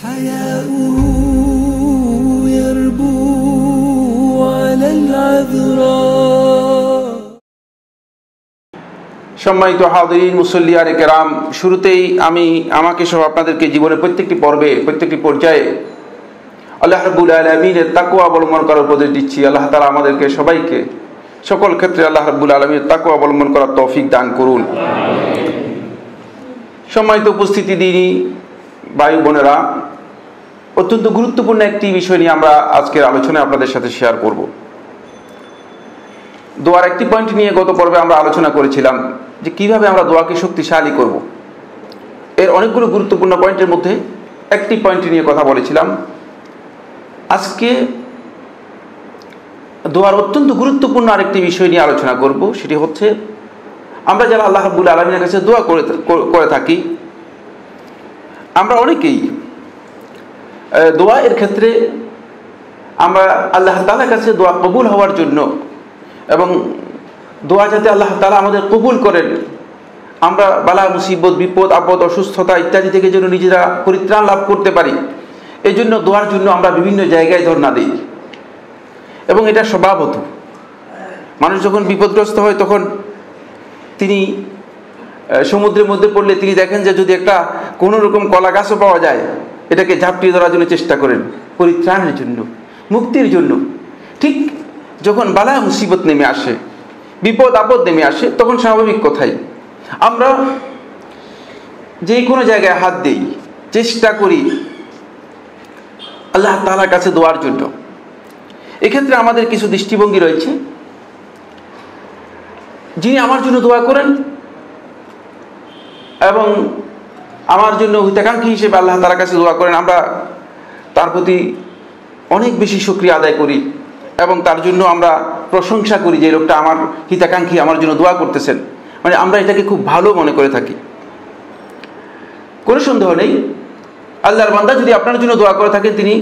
حياؤه يربو على العذراء। সম্মানিত হাজিরিন, মুসল্লিয়ানে কেরাম, শুরুতেই আমি আমাকে সহ আপনাদেরকে জীবনের প্রত্যেকটি পর্বে, প্রত্যেকটি পর্যায়ে আল্লাহ রাব্বুল আলামিনের তাকওয়া অবলম্বন করার উপদেশ দিচ্ছি। আল্লাহ তাআলা আমাদেরকে সবাইকে সকল ক্ষেত্রে আল্লাহ রাব্বুল আলামিনের তাকওয়া অবলম্বন করার তৌফিক দান করুন। সম্মানিত উপস্থিতি, দিনী ভাই বোনেরা, অত্যন্ত গুরুত্বপূর্ণ একটি বিষয় নিয়ে আমরা আজকের আলোচনায় আপনাদের সাথে শেয়ার করব। দোয়ার একটি পয়েন্ট নিয়ে গত পর্বে আমরা আলোচনা করেছিলাম যে কিভাবে আমরা দোয়াকে শক্তিশালী করব। এর অনেকগুলো গুরুত্বপূর্ণ পয়েন্টের মধ্যে একটি পয়েন্ট নিয়ে কথা বলেছিলাম। আজকে দোয়ার অত্যন্ত গুরুত্বপূর্ণ আরেকটি বিষয় নিয়ে আলোচনা করব। সেটি হচ্ছে আমরা যারা আল্লাহ রাব্বুল আলামিনের কাছে দোয়া করে থাকি, আমরা অনেকেই দোয়া এর ক্ষেত্রে আমরা আল্লাহ তাআলার কাছে দোয়া কবুল হওয়ার জন্য এবং দোয়া যাতে আল্লাহ তাআলা আমাদের কবুল করেন, আমরা বালা মুসিবত, বিপদ আপদ, অসুস্থতা ইত্যাদি থেকে যেন নিজেরা পরিত্রাণ লাভ করতে পারি, এই জন্য দোয়ার জন্য আমরা বিভিন্ন জায়গায় ধর্ণা দিই। এবং এটা স্বভাবত, মানুষ যখন বিপদগ্রস্ত হয় তখন তিনি সমুদ্রের মধ্যে পড়লে তিনি দেখেন যে যদি একটা কোনো রকম কলা গাছও পাওয়া যায়, এটাকে ঝাঁপটিয়ে ধরার জন্য চেষ্টা করেন, পরিত্রাণের জন্য, মুক্তির জন্য। ঠিক যখন বালা মুসিবত নেমে আসে, বিপদ আপদ নেমে আসে, তখন স্বাভাবিক কথাই আমরা যে কোনো জায়গায় হাত দিই, চেষ্টা করি আল্লাহ তাআলার কাছে দোয়ার জন্য। এক্ষেত্রে আমাদের কিছু দৃষ্টিভঙ্গি রয়েছে। যিনি আমার জন্য দোয়া করেন এবং আমার জন্য হিতাকাঙ্ক্ষী হিসেবে আল্লাহ তাআলার কাছে দোয়া করেন, আমরা তার প্রতি অনেক বেশি শুকরিয়া আদায় করি এবং তার জন্য আমরা প্রশংসা করি যে লোকটা আমার হিতাকাঙ্ক্ষী, আমার জন্য দোয়া করতেছেন। মানে আমরা এটাকে খুব ভালো মনে করে থাকি। কোনো সন্দেহ নেই, আল্লাহর বান্দা যদি আপনার জন্য দোয়া করে থাকেন, তিনি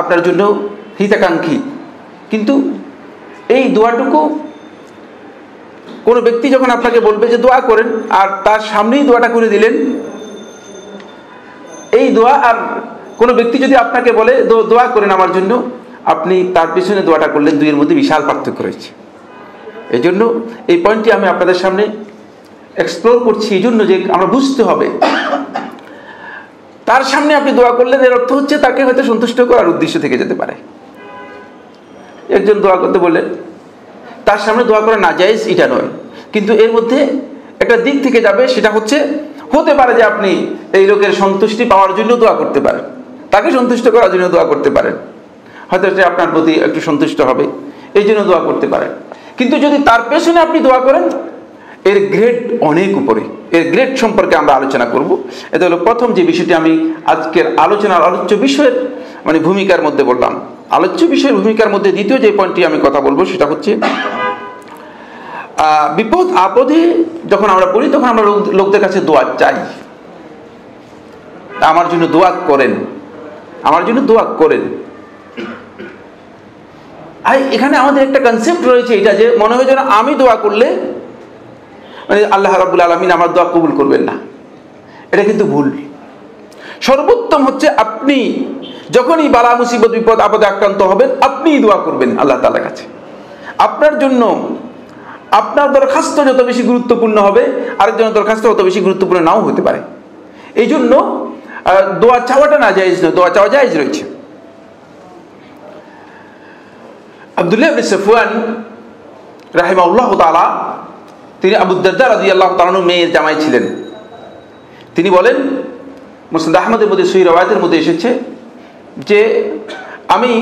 আপনার জন্য হিতাকাঙ্ক্ষী। কিন্তু এই দোয়াটুকু কোনো ব্যক্তি যখন আপনাকে বলবে যে দোয়া করেন, আর তার সামনেই দোয়াটা করে দিলেন, এই দোয়া আর কোনো ব্যক্তি যদি আপনাকে বলে দোয়া করেন আমার জন্য, আপনি তার পিছনে দোয়াটা করলেন, দুইয়ের মধ্যে বিশাল পার্থক্য রয়েছে। এই জন্য এই পয়েন্টটি আমি আপনাদের সামনে এক্সপ্লোর করছি, এই জন্য যে আমরা বুঝতে হবে তার সামনে আপনি দোয়া করলেন, এর অর্থ হচ্ছে তাকে হয়তো সন্তুষ্ট করার উদ্দেশ্য থেকে যেতে পারে। একজন দোয়া করতে বললেন, তার সামনে দোয়া করা নাজায়েজ এটা নয়, কিন্তু এর মধ্যে একটা দিক থেকে যাবে, সেটা হচ্ছে হতে পারে যে আপনি এই লোকের সন্তুষ্টি পাওয়ার জন্য দোয়া করতে পারেন, তাকে সন্তুষ্ট করার জন্য দোয়া করতে পারেন, হয়তো সে আপনার প্রতি একটু সন্তুষ্ট হবে, এই জন্য দোয়া করতে পারেন। কিন্তু যদি তার পেছনে আপনি দোয়া করেন, এর গ্রেড অনেক উপরে। এর গ্রেড সম্পর্কে আমরা আলোচনা করব। এটা হলো প্রথম যে বিষয়টি আমি আজকের আলোচনার আলোচ্য বিষয়ের মানে ভূমিকার মধ্যে বললাম। আলোচ্য বিষয়ের ভূমিকার মধ্যে দ্বিতীয় যে পয়েন্টটি আমি কথা বলবো সেটা হচ্ছে বিপদ আপদে যখন আমরা পড়ি, তখন আমরা লোকদের কাছে দোয়া চাই, আমার জন্য দোয়া করেন, আমার জন্য দোয়া করেন। আর এখানে আমাদের একটা কনসেপ্ট রয়েছে, এটা যে মনে হয় যেন আমি দোয়া করলে মানে আল্লাহ রাব্বুল আলামিন আমার দোয়া কবুল করবেন না। এটা কিন্তু ভুল। সর্বোত্তম হচ্ছে আপনি যখনই বালা মুসিবত বিপদ আপদে আক্রান্ত হবেন, আপনিই দোয়া করবেন আল্লাহ তাআলার কাছে। আপনার জন্য আপনার দরখাস্ত যত বেশি গুরুত্বপূর্ণ হবে, আরেকজনের দরখাস্ত তত বেশি গুরুত্বপূর্ণ নাও হতে পারে। এই জন্য দোয়া চাওয়াটা না জায়েজ নয়, দোয়া চাওয়া জায়েজ রয়েছে। আব্দুল্লাহ ইবনে সাফওয়ান রাহিমাহুল্লাহ তাআলা, তিনি আবু দারদা রাদিয়াল্লাহু তাআলা মেয়ের জামাই ছিলেন। তিনি বলেন, মুসনাদ আহমদের মধ্যে সহিহ riwayat-এর মধ্যে এসেছে যে আমি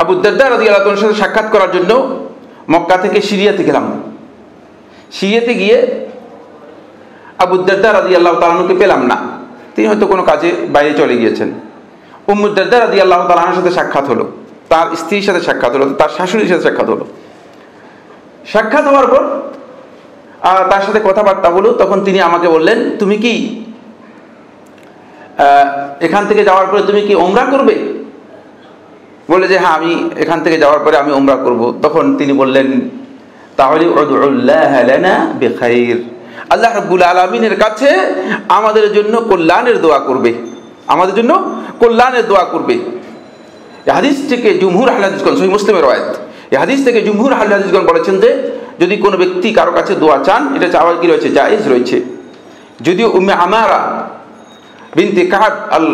আবু দারদা রাদিয়াল্লাহু তাআলার সাথে সাক্ষাৎ করার জন্য মক্কা থেকে সিরিয়াতে গেলাম। সিরিয়াতে গিয়ে আবু দারদা রাদিয়াল্লাহু তাআলাকে পেলাম না, তিনি হয়তো কোনো কাজে বাইরে চলে গিয়েছেন। উম্মু দারদা রাদিয়াল্লাহু তাআলার সাথে সাক্ষাৎ হলো, তার স্ত্রীর সাথে সাক্ষাৎ হলো, তার শাশুড়ির সাথে সাক্ষাৎ হলো। সাক্ষাৎ হওয়ার পর তার সাথে কথাবার্তা হলো, তখন তিনি আমাকে বললেন, তুমি কি এখান থেকে যাওয়ার পরে তুমি কি উমরা করবে? বলে যে হ্যাঁ, আমি এখান থেকে যাওয়ার পরে আমি উমরা করব। তখন তিনি বললেন, তাহলে উদউল্লাহ লানা বিখাইর, আল্লাহ রাব্বুল আলামিনের কাছে আমাদের জন্য কল্যাণের দোয়া করবে, আমাদের জন্য কল্যাণের দোয়া করবে। এই হাদিস থেকে জুমহুর আহলে হাদিসগণ, সহিহ মুসলিমের রওয়ায়াত, এই হাদিস থেকে জুমহুর আহলে হাদিসগণ বলেছেন যে যদি কোনো ব্যক্তি কারো কাছে দোয়া চান, এটা চাওয়া কি রয়েছে, জায়েজ রয়েছে। যদিও উম্মে আমারা বিনতে কাব আল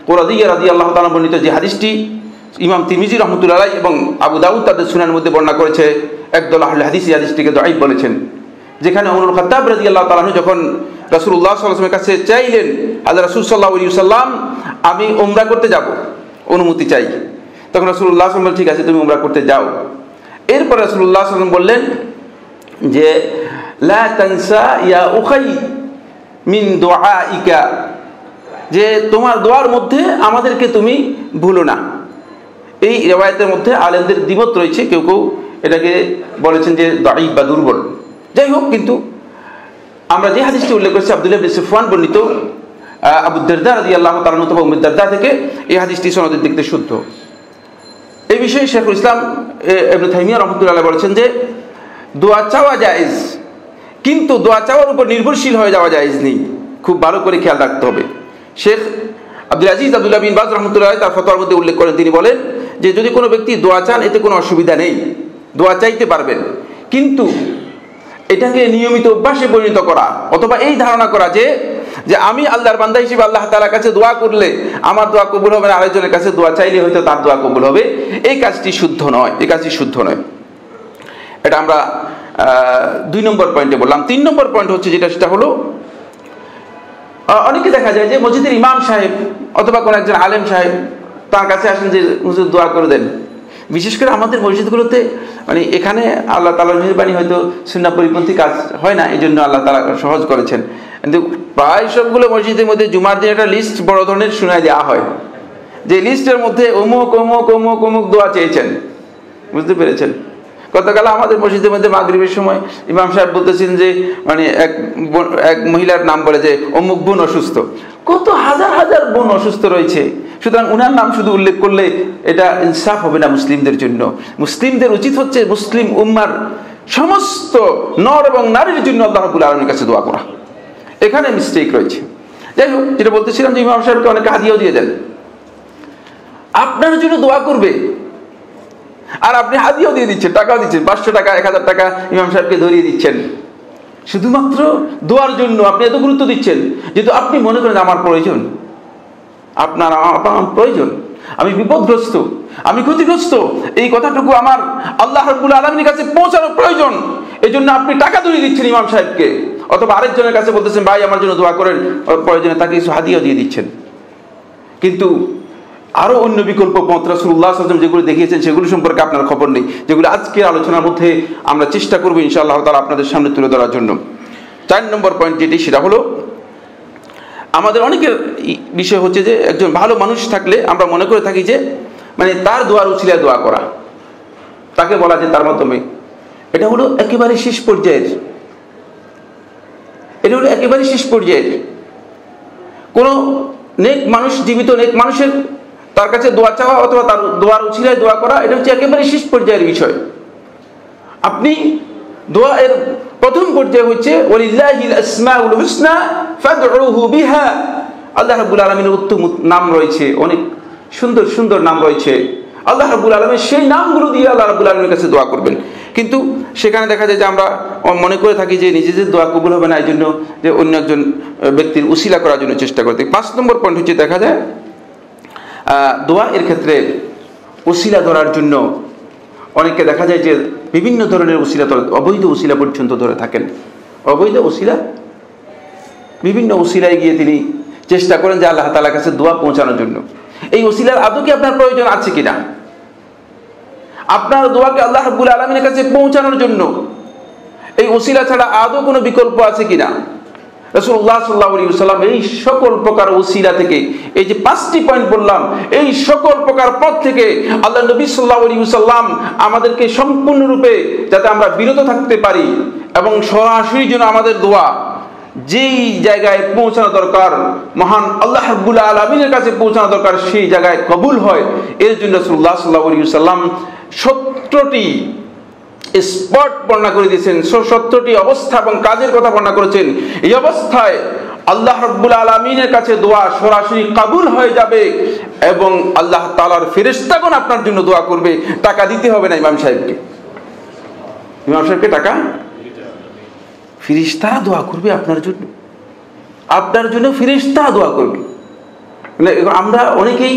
কুরাদিয়া রাদিয়াল্লাহু তাআলা বর্ণিত যে হাদিসটি ইমাম তিরমিজি রাহমাতুল্লাহ আলাইহি এবং আবু দাউদ তাদের সুনানের মধ্যে বর্ণনা করেছে, একদল আহলে হাদিস এই হাদিসটিকে দাঈফ বলেছেন। যেখানে ওমর খাত্তাব রাদিয়াল্লাহু তাআলা যখন রাসূলুল্লাহ সাল্লাল্লাহু আলাইহি ওয়াসাল্লামের কাছে চাইলেন, আল্লাহ রাসূল সাল্লাল্লাহু আলাইহি ওয়াসাল্লাম আমি উমরা করতে যাব, অনুমতি চাই, তখন রাসূলুল্লাহ সাল্লাল্লাহু আলাইহি ওয়াসাল্লাম ঠিক আছে তুমি উমরা করতে যাও। এরপর রাসূলুল্লাহ সাল্লাল্লাহু আলাইহি ওয়াসাল্লাম বললেন যে লা তানসা ইয়া উখাই মিন দুআইকা, যে তোমার দোয়ার মধ্যে আমাদেরকে তুমি ভুলো না। এই রিওয়ায়াতের মধ্যে আলেমদের দ্বিমত রয়েছে, কেউ কেউ এটাকে বলেছেন যে দাঈফ বা দুর্বল। যাই হোক, কিন্তু আমরা যে হাদিসটি উল্লেখ করেছি আব্দুল্লাহ ইবনে সাফওয়ান বর্ণিত আবু দারদা রাদিয়াল্লাহু তাআলা অথবা উম্মে দারদা থেকে, এই হাদিসটি সনদের দিক থেকে শুদ্ধ। এই বিষয়ে শেখুল ইসলাম ইবনে তাইমিয়া রাহমাতুল্লাহ আলাইহি বলেছেন যে দোয়া চাওয়া জায়েজ, কিন্তু দোয়া চাওয়ার উপর নির্ভরশীল হয়ে যাওয়া জায়েজ নেই, খুব ভালো করে খেয়াল রাখতে হবে। শেখ আব্দুল আজিজ আব্দুল্লাহ বিন বাজ রাহমাতুল্লাহ আলাইহি তার ফতোয়ার মধ্যে উল্লেখ করেন, তিনি বলেন যে যদি কোনো ব্যক্তি দোয়া চান এতে কোনো অসুবিধা নেই, দোয়া চাইতে পারবেন, কিন্তু এটাকে নিয়মিত অভ্যাসে পরিণত করা অথবা এই ধারণা করা যে আমি আল্লাহর বান্দা হিসেবে আল্লাহ তাআলার কাছে দোয়া করলে আমার দোয়া কবুল হবে না, আরেকজনের কাছে দোয়া চাইলে হয়তো তার দোয়া কবুল হবে, এই কাজটি শুদ্ধ নয়, এই কাজটি শুদ্ধ নয়। এটা আমরা 2 নম্বর পয়েন্টে বললাম। 3 নম্বর পয়েন্ট হচ্ছে যেটা, সেটা হলো অনেকে দেখা যায় যে মসজিদের ইমাম সাহেব অথবা কোনো একজন আলেম সাহেব তার কাছে আসেন যে হুজুর দোয়া করে দেন। বিশেষ করে আমাদের মসজিদগুলোতে মানে এখানে আল্লাহ তাআলার মেহেরবানি হয়তো সুন্নাহ পরিপন্থী কাজ হয় না, এই জন্য আল্লাহ তাআলা সহজ করেছেন, কিন্তু প্রায় সবগুলো মসজিদের মধ্যে জুমার দিন একটা লিস্ট বড় ধরনের শোনায় দেওয়া হয়, যে লিস্টের মধ্যে অমুক অমুক অমুক অমুক দোয়া চেয়েছেন। বুঝতে পেরেছেন? গতকাল আমাদের মসজিদের মধ্যে মাগরিবের সময় ইমাম সাহেব বলতেছেন যে মানে এক মহিলার নাম বলে যে অমুক বোন অসুস্থ। কত হাজার হাজার বোন অসুস্থ রয়েছে, সুতরাং উনার নাম শুধু উল্লেখ করলে এটা ইনসাফ হবে না মুসলিমদের জন্য। মুসলিমদের উচিত হচ্ছে মুসলিম উম্মার সমস্ত নর এবং নারীর জন্য আল্লাহ রাব্বুল আলামিনের কাছে দোয়া করা। এখানে মিস্টেক রয়েছে। যাই হোক, যেটা বলতেছিলাম যে ইমাম সাহেবকে অনেকে হাদিয়াও দিয়ে দেন, আপনার জন্য দোয়া করবে আর আপনি হাদিয়াও দিয়ে দিচ্ছেন, টাকাও দিচ্ছেন, 500 টাকা 1000 টাকা ইমাম সাহেবকে ধরিয়ে দিচ্ছেন শুধুমাত্র দোয়ার জন্য। আপনি এত গুরুত্ব দিচ্ছেন যেহেতু আপনি মনে করেন আমার প্রয়োজন, আপনার প্রয়োজন, আমি বিপদগ্রস্ত, আমি ক্ষতিগ্রস্ত, এই কথাটুকু আমার আল্লাহ রাব্বুল আলামিনের কাছে পৌঁছানো প্রয়োজন, এই জন্য আপনি টাকা ধরিয়ে দিচ্ছেন ইমাম সাহেবকে, অথবা আরেকজনের কাছে বলতেছেন ভাই আমার জন্য দোয়া করেন, প্রয়োজনে তাকে কিছু হাদিয়াও দিয়ে দিচ্ছেন। কিন্তু আরো অন্য বিকল্প পথ রাসূলুল্লাহ সাল্লাল্লাহু আলাইহি ওয়াসাল্লাম যেগুলো দেখিয়েছেন সেগুলো সম্পর্কে আপনার খবর নেই, যেগুলো আজকের আলোচনার মধ্যে আমরা চেষ্টা করব ইনশাআল্লাহ তাআলা আপনাদের সামনে তুলে ধরার জন্য। 4 নম্বর পয়েন্ট যেটি, সেটা হলো আমাদের অনেকের বিষয় হচ্ছে যে একজন ভালো মানুষ থাকলে আমরা মনে করে থাকি যে মানে তার দোয়ার উছিলায় দোয়া করা, তাকে বলা যে তার মাধ্যমে, এটা হলো একেবারে শেষ পর্যায়ের, এটা হলো একেবারে শেষ পর্যায়ের। কোন নেক মানুষ, জীবিত নেক মানুষের তার কাছে দোয়া চাওয়া অথবা তার দোয়ার উছিলায় দোয়া করা, এটা হচ্ছে একেবারে শেষ পর্যায়ের বিষয়। আপনি দোয়া এর প্রথম পর্যায়ে হচ্ছে ওয়ালিল্লাহিল আসমাউল হুসনা ফাদউহু বিহা, আল্লাহ রাব্বুল আলামিনের উত্তম নাম রয়েছে, অনেক সুন্দর সুন্দর নাম রয়েছে, আল্লাহ রাব্বুল আলামিন সেই নামগুলো দিয়ে আল্লাহ রাব্বুল আলামিনের কাছে দোয়া করবেন। কিন্তু সেখানে দেখা যায় যে আমরা মনে করে থাকি যে নিজেদের দোয়া কবুল হবে না, এই জন্য যে অন্য একজন ব্যক্তির উসিলা করার জন্য চেষ্টা করতে। 5 নম্বর পয়েন্ট হচ্ছে দেখা যায় দোয়া এর ক্ষেত্রে উসিলা ধরার জন্য অনেকে দেখা যায় যে বিভিন্ন ধরনের উসিলা, অবৈধ উসিলা পর্যন্ত ধরে থাকেন। অবৈধ উসিলা, বিভিন্ন উসিলায় গিয়ে তিনি চেষ্টা করেন যে আল্লাহ তাআলার কাছে দোয়া পৌঁছানোর জন্য। এই উসিলার আদৌ কি আপনার প্রয়োজন আছে কিনা, আপনার দোয়াকে আল্লাহ রাব্বুল আলামিনের কাছে পৌঁছানোর জন্য এই উসিলা ছাড়া আদৌ কোনো বিকল্প আছে কিনা। রাসূলুল্লাহ সাল্লাল্লাহু আলাইহি ওয়াসাল্লাম এই সকল প্রকার উসিলা থেকে, এই যে 5টি পয়েন্ট বললাম, এই সকল প্রকার পথ থেকে আল্লাহ নবী সাল্লাল্লাহু আলাইহি ওয়াসাল্লাম আমাদেরকে সম্পূর্ণরূপে যাতে আমরা বিরত থাকতে পারি এবং সরাসরি যেন আমাদের দোয়া যেই জায়গায় পৌঁছানো দরকার, মহান আল্লাহ রাব্বুল আলামিনের কাছে পৌঁছানো দরকার, সেই জায়গায় কবুল হয়, এর জন্য রাসূলুল্লাহ সাল্লাল্লাহু আলাইহি ওয়াসাল্লাম 17টি স্পট বর্ণনা করে দিয়েছেন, 70টি অবস্থা এবং কাজের কথা বর্ণনা করেছেন। এই অবস্থায় আল্লাহ রাব্বুল আলামিনের কাছে দোয়া সরাসরি কবুল হয়ে যাবে এবং আল্লাহ তাআলার ফেরেশতাগণ আপনার জন্য দোয়া করবে। টাকা দিতে হবে না ইমাম সাহেবকে। ইমাম সাহেবকে টাকা, ফেরেশতারা দোয়া করবে আপনার জন্য, আপনার জন্য ফেরেশতা দোয়া করবে। আমরা অনেকেই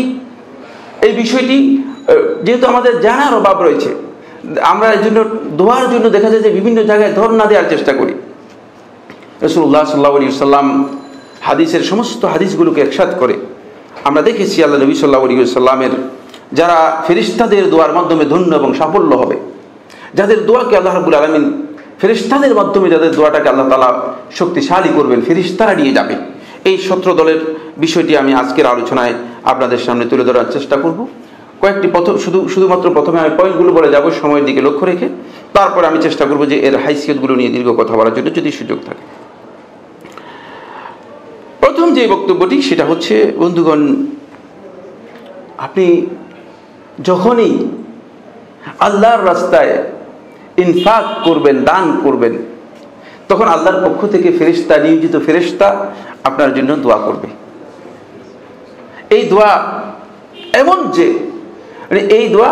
এই বিষয়টি, যেহেতু আমাদের জানার অভাব রয়েছে, আমরা এই জন্য দোয়ার জন্য দেখা যায় যে বিভিন্ন জায়গায় ধর্ণা দেওয়ার চেষ্টা করি। রাসূলুল্লাহ সাল্লাল্লাহু আলাইহি ওয়াসাল্লাম হাদিসের সমস্ত হাদিসগুলোকে একসাথ করে আমরা দেখেছি আল্লাহ নবী সাল্লাল্লাহু আলাইহি ওয়াসাল্লামের যারা ফেরেশতাদের দোয়ার মাধ্যমে ধন্য এবং সাফল্য হবে, যাদের দোয়াকে আল্লাহ রাব্বুল আলামিন ফেরেশতাদের মাধ্যমে যাদের দোয়াটাকে আল্লাহ তাআলা শক্তিশালী করবেন, ফেরেশতারা নিয়ে যাবে, এই 17 দলের বিষয়টি আমি আজকের আলোচনায় আপনাদের সামনে তুলে ধরার চেষ্টা করব। কয়েকটি শুধুমাত্র প্রথমে আমি পয়েন্টগুলো বলে যাব সময়ের দিকে লক্ষ্য রেখে, তারপর আমি চেষ্টা করব যে এর হাইসিয়তগুলো নিয়ে দীর্ঘ কথা বলার জন্য যদি সুযোগ থাকে। প্রথম যে বক্তব্যটি সেটা হচ্ছে, বন্ধুগণ, আপনি যখনই আল্লাহর রাস্তায় ইনফাক করবেন, দান করবেন, তখন আল্লাহর পক্ষ থেকে ফেরেশতা, নিয়োজিত ফেরেশতা আপনার জন্য দোয়া করবে। এই দোয়া এমন যে এই দোয়া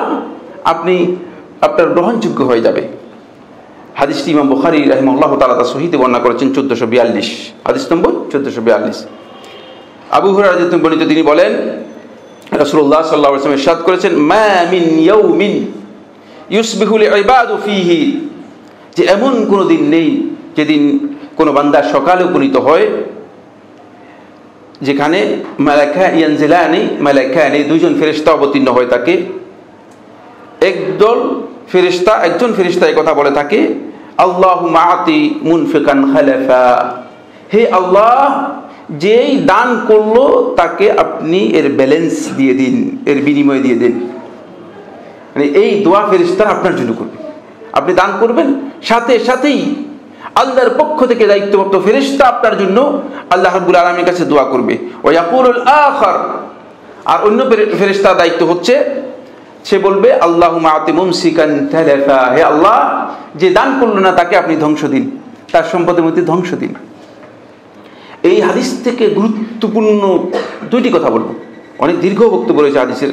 আপনার গ্রহণযোগ্য হয়ে যাবে। হাদিসটি ইমাম বুখারী রাহিমাহুল্লাহু তাআলা তার সহিহে বর্ণনা করেছেন 1442, হাদিস নম্বর 1442। আবু হুরায়রা রাদিয়াল্লাহু আনহু বর্ণিত, তিনি বলেন রাসূলুল্লাহ সাল্লাল্লাহু আলাইহি ওয়াসাল্লাম ইরশাদ করেছেন, মা মিন ইয়াউমিন ইউসবিহুল ইবাদু ফীহি, যে এমন কোন দিন নেই যেদিন কোন বান্দা সকালে উপনীত হয় যেখানে মালাকা ইয়ানজিলানি, মালাকানি, দুইজন ফেরেশতা অবতীর্ণ হয়ে থাকে। একজন ফেরেশতা এই কথা বলে থাকে, আল্লাহুম্মা আতি মুনফিকান খালাফা, হে আল্লাহ, যেই দান করলো তাকে আপনি এর ব্যালেন্স দিয়ে দিন, এর বিনিময় দিয়ে দিন। মানে এই দোয়া ফেরেশতারা আপনার জন্য করবে। আপনি দান করবেন, সাথে সাথেই আল্লাহর পক্ষ থেকে দায়িত্বপ্রাপ্ত ফেরেশতা আপনার জন্য আল্লাহ রাব্বুল আলামিনের কাছে দোয়া করবে। ওয়া ইয়াকুলুল আখার, আর অন্য ফেরেশতার দায়িত্ব হচ্ছে, সে বলবে আল্লাহুম্মা আতি মুমসিকান তালাফা, হে আল্লাহ, যে দান করলো না তাকে আপনি ধ্বংস দিন, তার সম্পদের মধ্যে ধ্বংস দিন। এই হাদিস থেকে গুরুত্বপূর্ণ দুইটি কথা বলবো, অনেক দীর্ঘ বক্তব্য রয়েছে হাদিসের।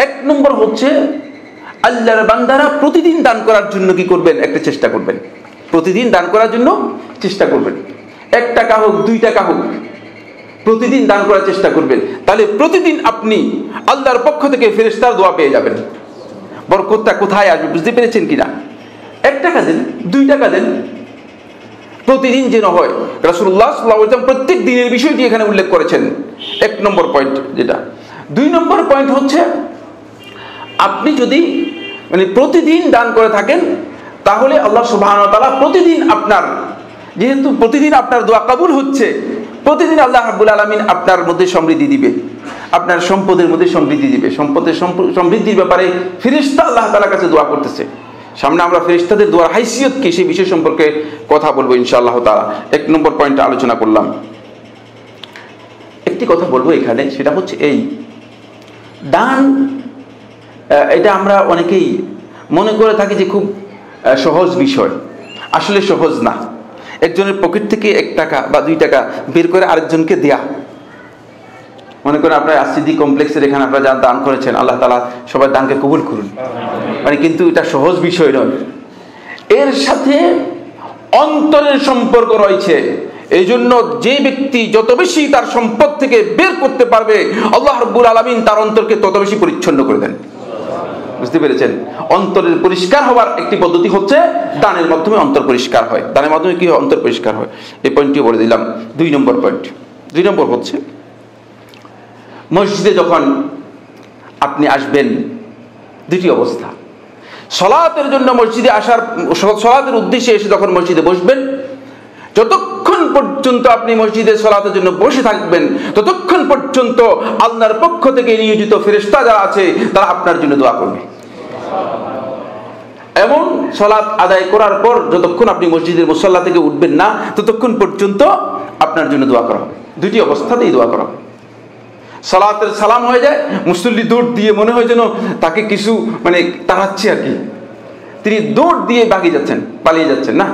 এক নম্বর হচ্ছে, আল্লাহর বান্দারা প্রতিদিন দান করার জন্য কি করবেন? একটা চেষ্টা করবেন, প্রতিদিন দান করার জন্য চেষ্টা করবেন। 1 টাকা হোক, 2 টাকা হোক, প্রতিদিন দান করার চেষ্টা করবেন। তাহলে প্রতিদিন আপনি আল্লাহর পক্ষ থেকে ফেরেশতার দোয়া পেয়ে যাবেন। বরকতটা কোথায় আসবে বুঝতে পেরেছেন কিনা? 1 টাকা দেন, 2 টাকা দেন, প্রতিদিন যেন হয়। রাসূলুল্লাহ সাল্লাল্লাহু আলাইহি ওয়াসাল্লাম প্রত্যেক দিনের বিষয়টি এখানে উল্লেখ করেছেন। 1 নম্বর পয়েন্ট যেটা। 2 নম্বর পয়েন্ট হচ্ছে, আপনি যদি প্রতিদিন দান করে থাকেন, তাহলে আল্লাহ সুবহানাহু ওয়া তাআলা প্রতিদিন যেহেতু প্রতিদিন আপনার দোয়া কবুল হচ্ছে, প্রতিদিন আল্লাহ রাব্বুল আলামিন আপনার মধ্যে সমৃদ্ধি দিবে, আপনার সম্পদের মধ্যে সমৃদ্ধি দিবে। সম্পদের সমৃদ্ধির ব্যাপারে ফেরেশতা আল্লাহ তাআলার কাছে দোয়া করতেছে। সামনে আমরা ফেরেশতাদের দোয়ার হাইসিয়ত কি সেই বিষয় সম্পর্কে কথা বলবো ইনশাআল্লাহ তাআলা। 1 নম্বর পয়েন্টে আলোচনা করলাম। একটি কথা বলবো এখানে, সেটা হচ্ছে এই দান, এটা আমরা অনেকেই মনে করে থাকি যে খুব সহজ বিষয়। আসলে সহজ না। একজনের পকেট থেকে 1 টাকা বা 2 টাকা বের করে আরেকজনকে দেয়া, মনে করেন আপনার আসিদি কমপ্লেক্সের এখানে আপনারা যা দান করেছেন, আল্লাহ তাআলা সবার দানকে কবুল করুন, কিন্তু এটা সহজ বিষয় নয়। এর সাথে অন্তরের সম্পর্ক রয়েছে। এই জন্য যে ব্যক্তি যত বেশি তার সম্পদ থেকে বের করতে পারবে, আল্লাহ রাব্বুল আলামিন তার অন্তরকে তত বেশি পরিচ্ছন্ন করে দেন। বুঝতে পেরেছেন? অন্তরের পরিষ্কার হওয়ার একটি পদ্ধতি হচ্ছে দানের মাধ্যমে অন্তর পরিষ্কার হয়। দানের মাধ্যমে কি হয়? অন্তর পরিষ্কার হয়। এই পয়েন্টটিও বলে দিলাম। 2 নম্বর পয়েন্ট। 2 নম্বর হচ্ছে, মসজিদে যখন আপনি আসবেন, 2টি অবস্থা। সালাতের জন্য মসজিদে আসার, সালাতের উদ্দেশ্যে এসে যখন মসজিদে বসবেন, যতক্ষণ পর্যন্ত আপনি মসজিদে সালাতের জন্য বসে থাকবেন, ততক্ষণ পর্যন্ত আল্লাহর পক্ষ থেকে নিয়োজিত ফেরেশতা যারা আছে তারা আপনার জন্য দোয়া করবে। এবং সালাত আদায় করার পর যতক্ষণ আপনি মসজিদের মুসল্লা থেকে উঠবেন না, ততক্ষণ পর্যন্ত আপনার জন্য দোয়া করা হবে। 2টি অবস্থাতেই দোয়া করা হবে। সালাতের সালাম হয়ে যায়, মুসল্লি দৌড় দিয়ে মনে হয় যেন তাকে কিছু তাড়াচ্ছে আর কি, তিনি দৌড় দিয়ে ভাগিয়ে যাচ্ছেন, পালিয়ে যাচ্ছেন না,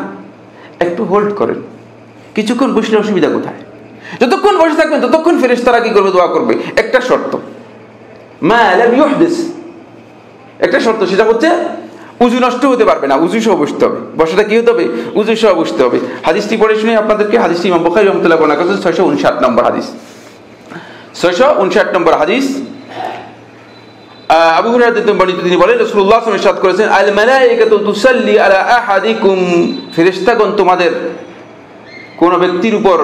একটু হোল্ড করেন। কিছুক্ষণ বসলে অসুবিধা কোথায়? যতক্ষণ বসে থাকবেন ততক্ষণ ফেরেশতারা কি করবে? দোয়া করবে। একটা শর্ত, মা লাম ইউহদিস, একটা শর্ত, সেটা হচ্ছে উযু নষ্ট হতে পারবে না, উযু সহ বসতে হবে। বসাটা কি হতে হবে? উযু সহ বসতে হবে। হাদিসটি পড়ে শুনে আপনাদেরকে, হাদিসটি ইমাম বুখারী রাহমাতুল্লাহ বর্ণনা করেছেন, 659 নম্বর হাদিস। 659 নম্বর হাদিস, আবু হুরায়রা থেকে বর্ণিত, তিনি বলেন রাসূলুল্লাহ সাল্লাল্লাহু আলাইহি ওয়াসাল্লাম ইরশাদ করেছেন, আল মালায়েকাতু তুসাল্লি আলা আহাদিকুম, ফেরেশতাগণ তোমাদের কোন ব্যক্তির উপর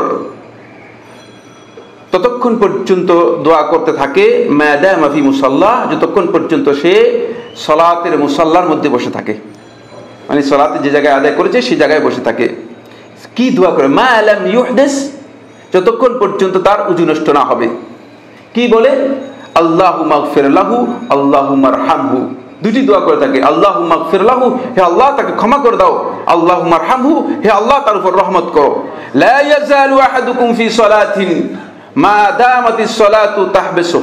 ততক্ষণ পর্যন্ত দোয়া করতে থাকে, মা দামা ফি মুসাল্লাহ, যতক্ষণ পর্যন্ত সে সালাতের মুসাল্লার মধ্যে বসে থাকে, মানে সালাতে যে জায়গায় আদায় করেছে সেই জায়গায় বসে থাকে। কি দোয়া করে? মা লাম ইউহদিস, যতক্ষণ পর্যন্ত তার উযু নষ্ট না হবে। কি বলে? আল্লাহুম্মা গফির লাহু, আল্লাহুম্মা আরহামহু, দুটি দোয়া করে থাকে। আল্লাহুম্মা গফির লাহু, হে আল্লাহ তাকে ক্ষমা করে দাও। আল্লাহুম্মা আরহামহু, হে আল্লাহ তার উপর রহমত করো। লা ইয়াজালু আহাদুকুম ফি সালাতিন মা দামাতিস সালাতু তাহবিসু,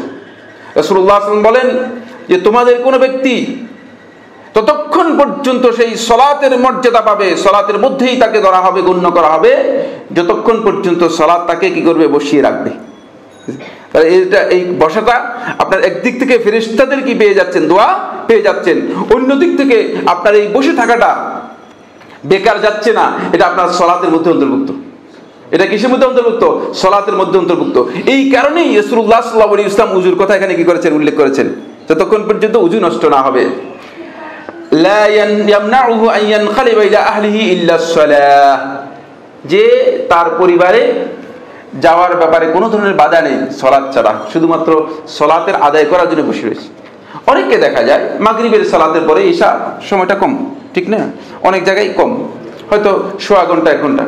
রাসূলুল্লাহ সাল্লাল্লাহু আলাইহি ওয়াসাল্লাম বলেন যে তোমাদের কোন ব্যক্তি ততক্ষণ পর্যন্ত সেই সালাতের মর্যাদা পাবে, সালাতের মধ্যেই তাকে ধরা হবে, গণ্য করা হবে, যতক্ষণ পর্যন্ত সালাত তাকে কি করবে? বসিয়ে রাখবে। তাহলে এটা, এই বসাটা আপনার একদিক থেকে ফেরেশতাদের কি পেয়ে যাচ্ছেন? দোয়া পেয়ে যাচ্ছেন। অন্য দিক থেকে আপনার এই বসে থাকাটা বেকার যাচ্ছে না, এটা আপনার সালাতের মধ্যে অন্তর্ভুক্ত। এটা কিসের মধ্যে অন্তর্ভুক্ত? সালাতের মধ্যে অন্তর্ভুক্ত। এই কারণেই রাসূলুল্লাহ সাল্লাল্লাহু আলাইহি ওয়াসাল্লাম উযুর কথা এখানে কি করেছেন? উল্লেখ করেছেন, যতক্ষণ পর্যন্ত উযু নষ্ট না হবে। লা ইয়ামনাউহু আন ইয়ানখালিবা ইলা আহলিহি ইল্লা আস-সালাহ, যে তার পরিবারে যাওয়ার ব্যাপারে কোনো ধরনের বাধা নেই সালাত ছাড়া, শুধুমাত্র সালাতের আদায় করার জন্য বসে রয়েছে। অনেককে দেখা যায় মাগরিবের সালাতের পরে ঈশা সময়টা কম, ঠিক না? অনেক জায়গায় কম, হয়তো সোয়া ঘন্টা 1 ঘন্টা।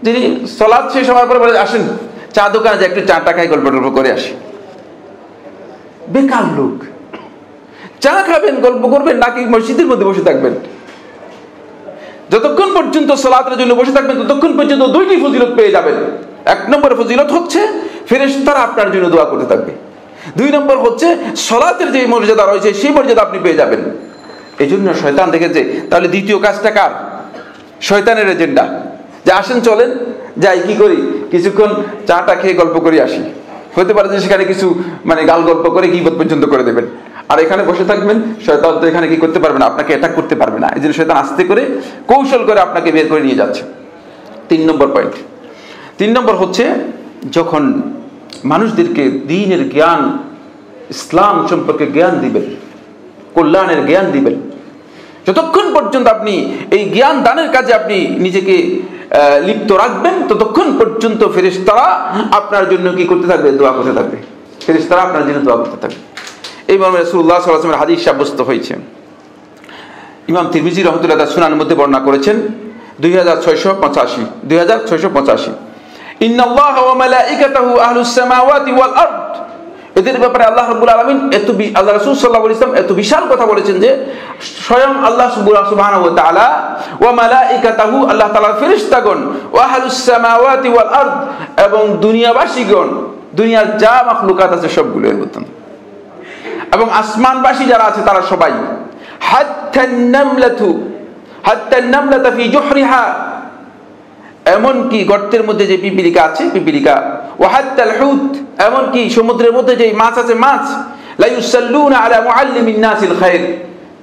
যিনি সালাত শেষ হওয়ার পরে বলে আসেন চা দোকানে যে একটু চাটা খাই, গল্প টল্প করে আসি। বেকার লোক। চা খাবেন, গল্প করবেন, নাকি মসজিদের মধ্যে বসে থাকবেন? যতক্ষণ পর্যন্ত সালাতের জন্য বসে থাকবেন ততক্ষণ পর্যন্ত দুইটি ফজিলত পেয়ে যাবেন। 1 নম্বর ফজিলত হচ্ছে ফেরেশতারা আপনার জন্য দোয়া করতে থাকবে। 2 নম্বর হচ্ছে সালাতের যে মর্যাদা রয়েছে সেই মর্যাদা আপনি পেয়ে যাবেন। এই জন্য শয়তান দেখেছে, তাহলে দ্বিতীয় কাজটা কার? শয়তানের এজেন্ডা, যে আসেন চলেন যাই, কি করি, কিছুক্ষণ চাটা খেয়ে গল্প করে আসি। হতে পারে যে সেখানে কিছু মানে গাল গল্প করে গীবত পর্যন্ত করে দেবেন, আর এখানে বসে থাকবেন। শয়তান তো এখানে কি করতে পারবে না, আপনাকে অ্যাটাক করতে পারবে না। এই জন্য শয়তান আস্তে করে কৌশল করে আপনাকে বের করে নিয়ে যাচ্ছে। 3 নম্বর পয়েন্ট। 3 নম্বর হচ্ছে যখন মানুষদেরকে দ্বীনের জ্ঞান, ইসলাম সম্পর্কে জ্ঞান দিবেন, কল্যাণের জ্ঞান দিবেন, যতক্ষণ পর্যন্ত আপনি এই জ্ঞান দানের কাজে আপনি নিজেকে লিপ্ত রাখবেন ততক্ষণ পর্যন্ত ফেরেশতারা আপনার জন্য কি করতে থাকবে? দোয়া করতে থাকবে। ফেরেশতারা আপনার জন্য দোয়া করতে থাকবে। এই মর্মে রাসূলুল্লাহ সাল্লাল্লাহু আলাইহি ওয়াসাল্লামের হাদিস সাব্যস্ত হয়েছে। ইমাম তিরমিজি রাহমাতুল্লাহ তাআলা সুনানের মধ্যে বর্ণনা করেছেন 2685। ইন্নাল্লাহা ওয়া মালাইকাতাহু আহলুস সামাওয়াতি ওয়াল আরদ, এদের ব্যাপারে আল্লাহ রাব্বুল আলামিন আল্লাহ রাসূল সাল্লাল্লাহু আলাইহি ওয়াসাল্লাম এত বিশাল কথা বলেছেন যে স্বয়ং আল্লাহ সুবহানাহু ওয়া তাআলা ওয়া মালাইকাতাহু, আল্লাহ তাআলার ফেরেশতাগণ, ওয়া আহলুস সামাওয়াতি ওয়াল আরদ, এবং দুনিয়াবাসীগণ, দুনিয়ার যা মাখলুকাত আছে সবগুলো বলতেন, এবং আসমানবাসী যারা আছে তারা সবাই, হাত্তান নামলাতু ফি জুহরিহা, এমন কি গর্তের মধ্যে যে পিপিলিকা আছে পিপিলিকা, ওয়া হাত্তাল হুত, এমন কি সমুদ্রের মধ্যে যে মাছ আছে মাছ, লা ইউসাল্লুনা আলা মুআল্লিমিন নাসিল খায়র,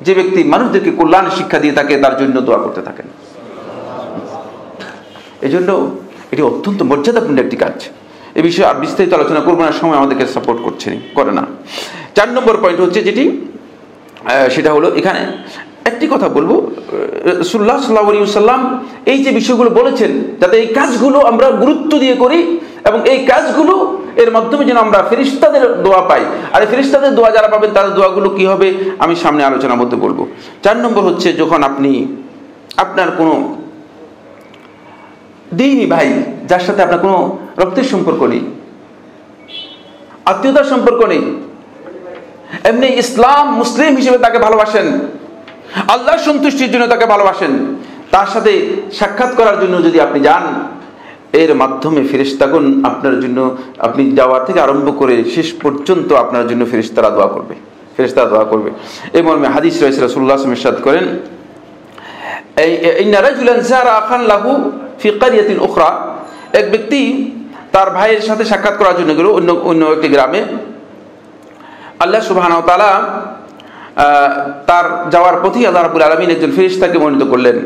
যে ব্যক্তি মানুষদেরকে কল্যাণ শিক্ষা দিয়ে থাকে তার জন্য দোয়া করতে থাকেন। এজন্য এটি অত্যন্ত মর্যাদাপূর্ণ একটি কাজ। এই বিষয়ে আর বিস্তারিত আলোচনা করবো না, সময় আমাদেরকে সাপোর্ট করে না। 4 নম্বর পয়েন্ট হচ্ছে যেটি, সেটা হলো এখানে একটি কথা বলবো, রাসূলুল্লাহ সাল্লাল্লাহু আলাইহি ওয়াসাল্লাম এই যে বিষয়গুলো বলেছেন যাতে এই কাজগুলো আমরা গুরুত্ব দিয়ে করি, এবং এই কাজগুলো এর মাধ্যমে যেন আমরা ফেরেশতাদের দোয়া পাই। আর এই ফেরেশতাদের দোয়া যারা পাবেন তাদের দোয়াগুলো কি হবে আমি সামনে আলোচনার মধ্যে বলবো। 4 নম্বর হচ্ছে যখন আপনি আপনার কোনো দ্বীনি ভাই, যার সাথে আপনার কোনো রক্তের সম্পর্ক নেই, আত্মীয়তার সম্পর্ক নেই, এমনি ইসলাম মুসলিম হিসেবে তাকে ভালোবাসেন, আল্লাহর সন্তুষ্টির জন্য তাকে ভালোবাসেন, তার সাথে সাক্ষাৎ করার জন্য যদি আপনি যান, এর মাধ্যমে ফেরেশতাগণ আপনার জন্য, আপনি যাওয়ার থেকে আরম্ভ করে শেষ পর্যন্ত আপনার জন্য ফেরেশতারা দোয়া করবে। ফেরেশতা দোয়া করবে। এই মর্মে হাদিস রয়েছে, রাসূলুল্লাহ সাল্লাল্লাহু আলাইহি ওয়াসাল্লাম ইরশাদ করেন, ইন্না রাজুলান যারা আখান লাহু ফি ক্বরিয়াতিন উখরা, এক ব্যক্তি তার ভাইয়ের সাথে সাক্ষাৎ করার জন্য গেল অন্য একটি গ্রামে। আল্লাহ সুবহানাহু ওয়া তাআলা তার যাওয়ার পথে আল্লাহ রাব্বুল আলামিন একজন ফেরেশতাকে মনোনীত করলেন।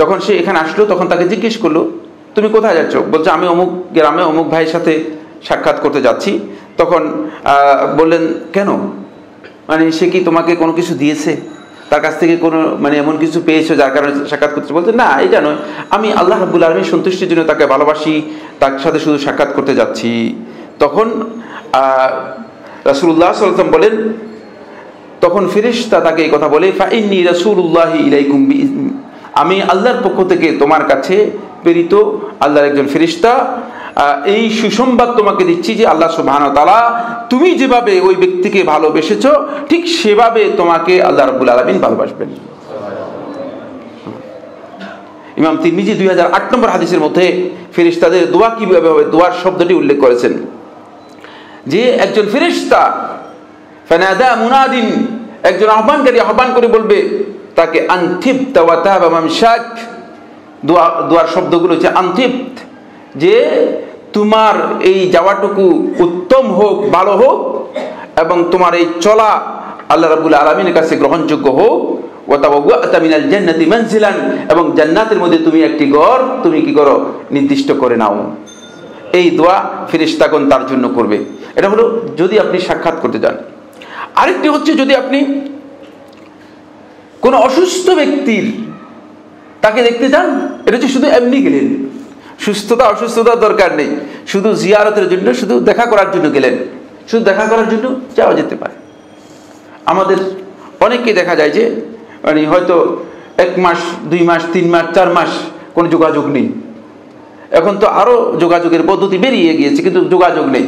যখন সে এখানে আসলো তখন তাকে জিজ্ঞেস করলো, তুমি কোথায় যাচ্ছ? বলছে, আমি অমুক গ্রামে অমুক ভাইয়ের সাথে সাক্ষাৎ করতে যাচ্ছি। তখন বললেন, কেন? মানে সে কি তোমাকে কোনো কিছু দিয়েছে? তার কাছ থেকে কোনো মানে এমন কিছু পেয়েছো যার কারণে সাক্ষাৎ করতে? বলছে, না, এটা নয়, আমি আল্লাহ রাব্বুল আলামিনের সন্তুষ্টির জন্য তাকে ভালোবাসি, তার সাথে শুধু সাক্ষাৎ করতে যাচ্ছি। তখন রাসূলুল্লাহ সাল্লাল্লাহু আলাইহি ওয়াসাল্লাম বলেন, তখন ফেরেশতা তাকে এই কথা বলে, ফাইন্নী রাসূলুল্লাহি ইলাইকুম, আমি আল্লাহর পক্ষ থেকে তোমার কাছে প্রেরিত আল্লাহর একজন ফেরেশতা, এই সুসংবাদ তোমাকে দিচ্ছি যে আল্লাহ সুবহানাহু ওয়া তাআলা তুমি যেভাবে ওই ব্যক্তিকে ভালোবেসেছো ঠিক সেভাবে তোমাকে আল্লাহ রাব্বুল আলামিন ভালোবাসবেন। ইমাম তিরমিজি 2008 নম্বর হাদিসের মধ্যে ফেরেশতাদের দোয়া কিভাবে হবে দোয়ার শব্দটি উল্লেখ করেছেন, যে একজন ফেরেশতা ফানাদা মুনাদিন, একজন আহ্বানকারী আহ্বান করে বলবে তাকে, আনতিবতা ওয়া তাবা মামশাক, দোয়ার শব্দগুলো হচ্ছে আনতিবত, যে তোমার এই যাওয়াটুকু উত্তম হোক, ভালো হোক, এবং তোমার এই চলা আল্লাহ রাব্বুল আলামিনের কাছে গ্রহণযোগ্য হোক, ওয়া তাওয়াতা মিনাল জান্নাতি মানজিলান, এবং জান্নাতের মধ্যে তুমি একটি ঘর তুমি কি করো নির্দিষ্ট করে নাও। এই দোয়া ফেরেশতাগণ তার জন্য করবে। এটা হলো যদি আপনি সাক্ষাৎ করতে যান। আরেকটি হচ্ছে যদি আপনি কোন অসুস্থ ব্যক্তির তাকে দেখতে যান, এটা হচ্ছে শুধু এমনি গেলেন, সুস্থতা অসুস্থতার দরকার নেই, শুধু জিয়ারতের জন্য, শুধু দেখা করার জন্য গেলেন, শুধু দেখা করার জন্য যাওয়া যেতে পারে। আমাদের অনেককে দেখা যায় যে মানে হয়তো 1 মাস 2 মাস 3 মাস 4 মাস কোনো যোগাযোগ নেই। এখন তো আরো যোগাযোগের পদ্ধতি বেরিয়ে গিয়েছে, কিন্তু যোগাযোগ নেই,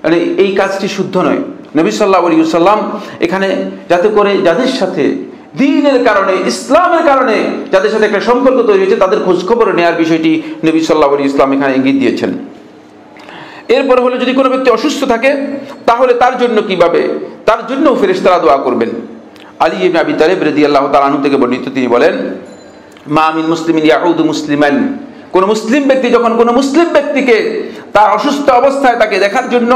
মানে এই কাজটি শুদ্ধ নয়। নবী সাল্লাল্লাহু আলাইহি ওয়াসাল্লাম এখানে যাতে করে যাদের সাথে দ্বীনের কারণে, ইসলামের কারণে যাদের সাথে একটা সম্পর্ক তৈরি হয়েছে তাদের খোঁজ খবর নেওয়ার বিষয়টি নবী সাল্লাল্লাহু আলাইহি ওয়াসাল্লাম এখানে ইঙ্গিত দিয়েছেন। এরপর হলো যদি কোনো ব্যক্তি অসুস্থ থাকে তাহলে তার জন্য কিভাবে, তার জন্য ফেরেশতারা দোয়া করবেন। আলী ইবনে আবি তালিব রাদিয়াল্লাহু তাআলা আনহু থেকে বর্ণিত, তিনি বলেন, মা মিন মুসলিমিন ইয়াউদু মুসলিমান, কোন মুসলিম ব্যক্তি যখন কোন মুসলিম ব্যক্তিকে তার অসুস্থ অবস্থায় তাকে দেখার জন্য,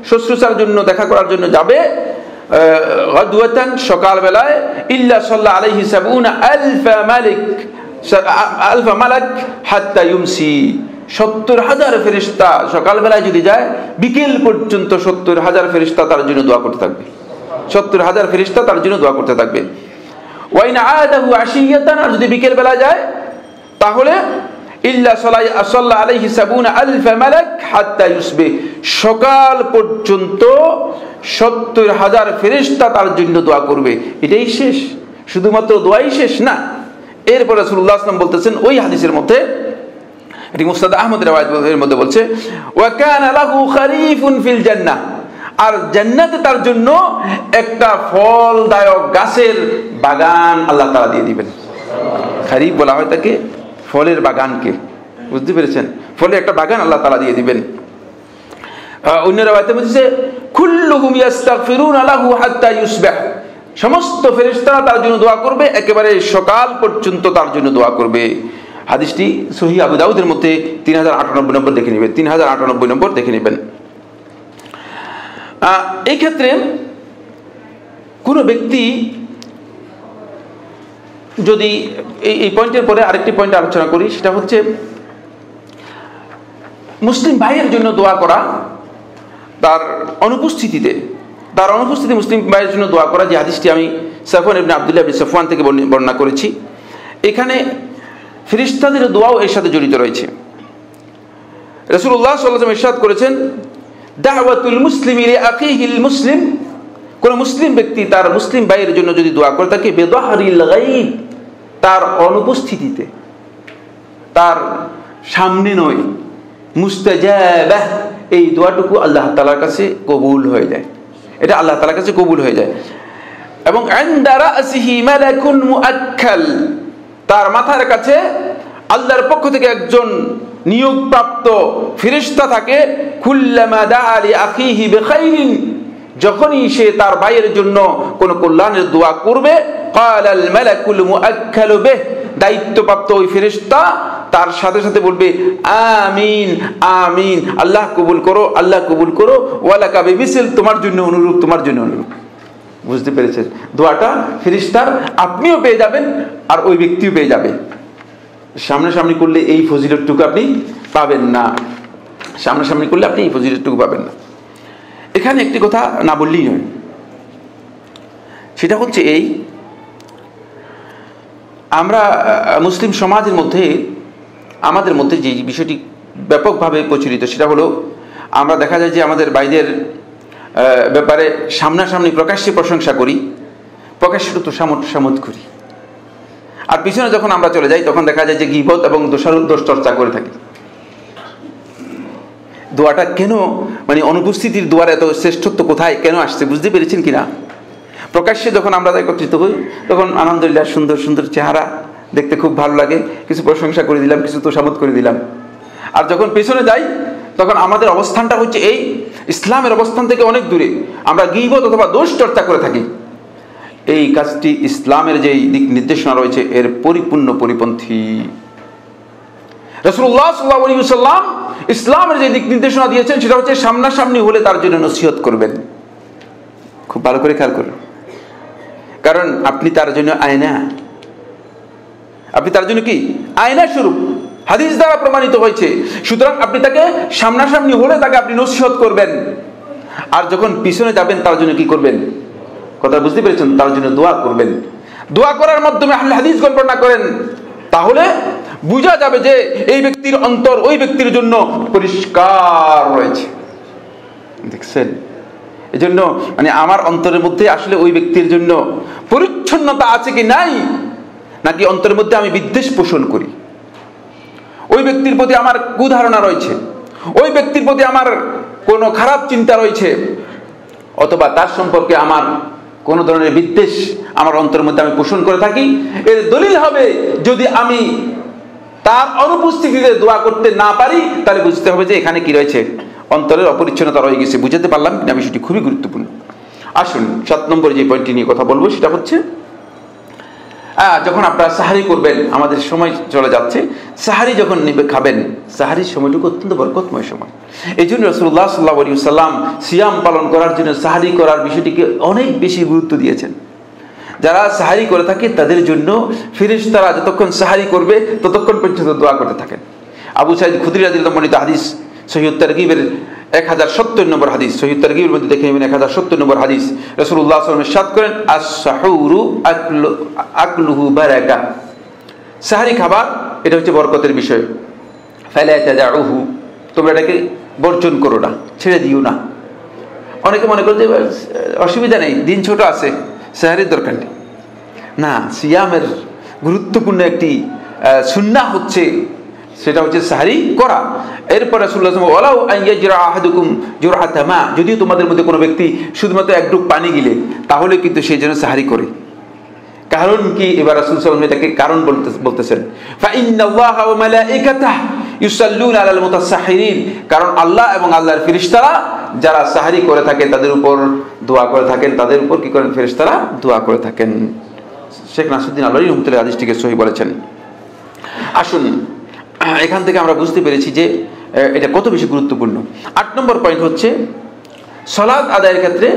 শুশ্রূষার জন্য, দেখা করার জন্য যাবে, গাদওয়াতান সকালবেলায়, ইল্লা সাল্লা আলাইহি 70,000 মালাক হাত্তা ইউমসি, 70,000 ফেরেশতা সকালবেলায় যদি যায় বিকেল পর্যন্ত 70,000 ফেরেশতা তার জন্য দোয়া করতে থাকবে। 70,000 ফেরেশতা তার জন্য দোয়া করতে থাকবে। ওয়া ইন আদাহু আশিয়াতান, আর যদি বিকেল বেলা যায় তাহলে ইল্লা সাল্লা আলাইহি 70,000 মালাক হাত্তা ইউসবিহ, সকাল পর্যন্ত 70,000 ফেরেশতা তার জন্য দোয়া করবে। এটাই শেষ? শুধুমাত্র দোয়াই শেষ না। এরপর রাসূলুল্লাহ সাল্লাল্লাহু আলাইহি ওয়াসাল্লাম বলতেছেন ওই হাদিসের মধ্যে, এটি মুসনাদ আহমদ এর মধ্যে বলছে, ওয়া কানা লাহু খারিফুন ফিল জান্নাহ, আর জান্নাতে তার জন্য একটা ফলদায়ক গাছের বাগান আল্লাহ তাআলা দিয়ে দিবেন। খারিফ বলা হয় তাকে, ফলের বাগানকে, বুঝতে পেরেছেন? ফলে একটা বাগান আল্লাহ তাআলা দিয়ে দিবেন। অন্য রাওয়ায়াতে বলছে কুল্লুহুম ইস্তাগফিরুনা লাহু হাত্তা ইউসবিহ, সমস্ত ফেরেশতারা তার জন্য দোয়া করবে, একেবারে সকাল পর্যন্ত তার জন্য দোয়া করবে। হাদিসটি সহিহ আবু দাউদের মধ্যে 3098 নম্বর দেখে নেবেন, 3098 নম্বর দেখে নেবেন। এই ক্ষেত্রে কোনো ব্যক্তি যদি এই পয়েন্টের পরে আরেকটি পয়েন্ট আলোচনা করি, সেটা হচ্ছে মুসলিম ভাইয়ের জন্য দোয়া করা, তার অনুপস্থিতিতে মুসলিম ভাইয়ের জন্য দোয়া করা, যে হাদিসটি আমি সাফওয়ান ইবনে আব্দুল্লাহ ইবনে সাফওয়ান থেকে বর্ণনা করেছি। এখানে ফেরেশতাদের দোয়াও এর সাথে জড়িত রয়েছে। রাসূলুল্লাহ সাল্লাল্লাহু আলাইহি ওয়াসাল্লাম ইরশাদ করেছেন, দাওয়াতুল মুসলিমি লিআখিহিল মুসলিম, কোন মুসলিম ব্যক্তি তার মুসলিম ভাইয়ের জন্য যদি দোয়া করে থাকে, বিযাহরিল গায়ব, তার অনুপস্থিতিতে, তার সামনে নয়, মুস্তাজাবাহ, এই দোয়াটুকু আল্লাহ তাআলার কাছে কবুল হয়ে যায়, এটা আল্লাহ তাআলার কাছে কবুল হয়ে যায়। এবং ইনদা রাসিহি মালাকুন মুআক্কাল, তার মাথার কাছে আল্লাহর পক্ষ থেকে একজন নিয়োগপ্রাপ্ত ফেরেশতা থাকে, কুল্লামা দাআ লি আখিহি বিখাইরিন, যখনই সে তার ভাইয়ের জন্য কোন কল্যাণের দোয়া করবে, ক্বালাল মালাকুল মুআক্কালু বিহি, দায়িত্বপ্রাপ্ত ওই ফেরেশতা তার সাথে সাথে বলবে আমিন আমিন, আল্লাহ কবুল করো, আল্লাহ কবুল করো, ওয়ালাকা বিমিসল, তোমার জন্য অনুরূপ, তোমার জন্য অনুরূপ। বুঝতে পেরেছেন? দোয়াটা ফেরেশতার আপনিও পেয়ে যাবেন আর ওই ব্যক্তিও পেয়ে যাবে। সামনাসামনি করলে এই ফজিলতটুকু আপনি পাবেন না, সামনাসামনি করলে আপনি এই ফজিলতটুকু পাবেন না। এখানে একটি কথা না বললেই নয়, সেটা হচ্ছে এই, আমরা মুসলিম সমাজের মধ্যে, আমাদের মধ্যে যে বিষয়টি ব্যাপকভাবে প্রচলিত সেটা হলো, আমরা দেখা যায় যে আমাদের ভাইদের ব্যাপারে সামনাসামনি প্রকাশ্যে প্রশংসা করি, প্রকাশ্যে তো সামত করি, আর পিছনে যখন আমরা চলে যাই তখন দেখা যায় যে গীবত এবং দোষ চর্চা করে থাকি। দোয়াটা কেন, মানে অনুপস্থিতির দোয়ার এত শ্রেষ্ঠত্ব কোথায়, কেন আসছে, বুঝতে পেরেছেন কিনা? প্রকাশ্যে যখন আমরা একত্রিত হই তখন আলহামদুলিল্লাহ সুন্দর সুন্দর চেহারা, দেখতে খুব ভালো লাগে, কিছু প্রশংসা করে দিলাম, কিছু তোষামত করে দিলাম। আর যখন পেছনে যাই তখন আমাদের অবস্থানটা হচ্ছে এই, ইসলামের অবস্থান থেকে অনেক দূরে, আমরা গীবত অথবা দোষ চর্চা করে থাকি। এই কাজটি ইসলামের যে দিক নির্দেশনা রয়েছে এর পরিপূর্ণ পরিপন্থী। রাসূলুল্লাহ সাল্লাল্লাহু আলাইহি ওয়াসাল্লাম ইসলামের যে দিক নির্দেশনা দিয়েছেন সেটা হচ্ছে সামনাসামনি হলে তার জন্য নসিহত করবেন। খুব ভালো করে খেয়াল করুন, কারণ আপনি তার জন্য আয়না, আপনি তার জন্য কি আয়না স্বরূপ, হাদিস দ্বারা প্রমাণিত হয়েছে। সুতরাং আপনি তাকে সামনাসামনি হলে তাকে আপনি নসিহত করবেন, আর যখন পিছনে যাবেন তার জন্য কি করবেন, কথা বুঝতে পেরেছেন? তার জন্য দোয়া করবেন। দোয়া করার মাধ্যমে আহলে হাদিস বর্ণনা করেন, তাহলে বোঝা যাবে যে এই ব্যক্তির অন্তর ওই ব্যক্তির জন্য পরিষ্কার রয়েছে। দেখছেন? এজন্য মানে আমার অন্তরের মধ্যে আসলে ওই ব্যক্তির জন্য পরিচ্ছন্নতা আছে কি নাই, নাকি অন্তরের মধ্যে আমি বিদ্বেষ পোষণ করি, ওই ব্যক্তির প্রতি আমার কুধারণা রয়েছে, ওই ব্যক্তির প্রতি আমার কোনো খারাপ চিন্তা রয়েছে, অথবা তার সম্পর্কে আমার কোন ধরনের বিদ্বেষ আমার অন্তরের মধ্যে আমি পোষণ করে থাকি। এর দলিল হবে যদি আমি তার অনুপস্থিতিতে দোয়া করতে না পারি, তাহলে বুঝতে হবে যে এখানে কি রয়েছে, অন্তরের অপরিচ্ছন্নতা রয়ে গেছে। বুঝতে পারলাম কিনা বিষয়টি খুবই গুরুত্বপূর্ণ। আসুন 7 নম্বর যে পয়েন্টটি নিয়ে কথা বলবো সেটা হচ্ছে, যখন আপনারা সাহারি করবেন, আমাদের সময় চলে যাচ্ছে, সাহারি যখন খাবেন, সাহারির সময়টুকু অত্যন্ত বরকতময় সময়। এই জন্য রাসূলুল্লাহ সাল্লাল্লাহু আলাইহি ওয়াসাল্লাম সিয়াম পালন করার জন্য সাহারি করার বিষয়টিকে অনেক বেশি গুরুত্ব দিয়েছেন। যারা সাহারি করে থাকে তাদের জন্য ফেরেশতারা যতক্ষণ সাহারি করবে ততক্ষণ পর্যন্ত দোয়া করতে থাকেন। আবু সাঈদ খুদরি রাদিয়াল্লাহু আনহু হাদিস, সহিহ তারগীবের 1070 নম্বর হাদিস, সহিহ তারগীবের মধ্যে দেখে নেবেন 1070 নম্বর হাদিস। রাসূলুল্লাহ সাল্লাল্লাহু আলাইহি ওয়াসাল্লাম ইরশাদ করেন, আস-সাহুরু আকলুহু বারাকা, সাহারি খাবার এটা হচ্ছে বরকতের বিষয়। ফালা তাদউহু, তোমরা এটাকে বর্জন করো না, ছেড়ে দিও না। অনেকে মনে করে যে অসুবিধা নেই, দিন ছোট আছে, সাহারির দরকার নেই। না, সিয়ামের গুরুত্বপূর্ণ একটি সুন্নাহ হচ্ছে, সেটা হচ্ছে সাহারি করা। এরপর রাসূলুল্লাহ সাল্লাল্লাহু আলাইহি ওয়াসাল্লাম, ওয়ালাউ আন ইয়াজরা আহাদুকুম জুরআতা মা, যদিও তোমাদের মধ্যে কোনো ব্যক্তি শুধুমাত্র এক ডুব পানি গিলে, তাহলে কিন্তু সে যেন সাহারি করে। কারণ কি? এবার রাসূল সাল্লাল্লাহু আলাইহি ওয়াসাল্লাম এটাকে কারণ বলতেছেন, ফা ইন্নাল্লাহা ওয়া মালাইকাতাহু ইউসাল্লুনা আলাল মুতাসাহহিরিন, কারণ আল্লাহ এবং আল্লাহর ফেরেশতারা যারা সাহারি করে থাকে তাদের উপর দোয়া করে থাকেন, তাদের উপর কি করেন ফেরেশতারা দোয়া করে থাকেন। শেখ নাসিরউদ্দিন আলবনী রাহমাতুল্লাহি হাদিসটিকে সহিহ বলেছেন। আসুন, এখান থেকে আমরা বুঝতে পেরেছি যে এটা কত বেশি গুরুত্বপূর্ণ। 8 নম্বর পয়েন্ট হচ্ছে, সালাত আদায়ের ক্ষেত্রে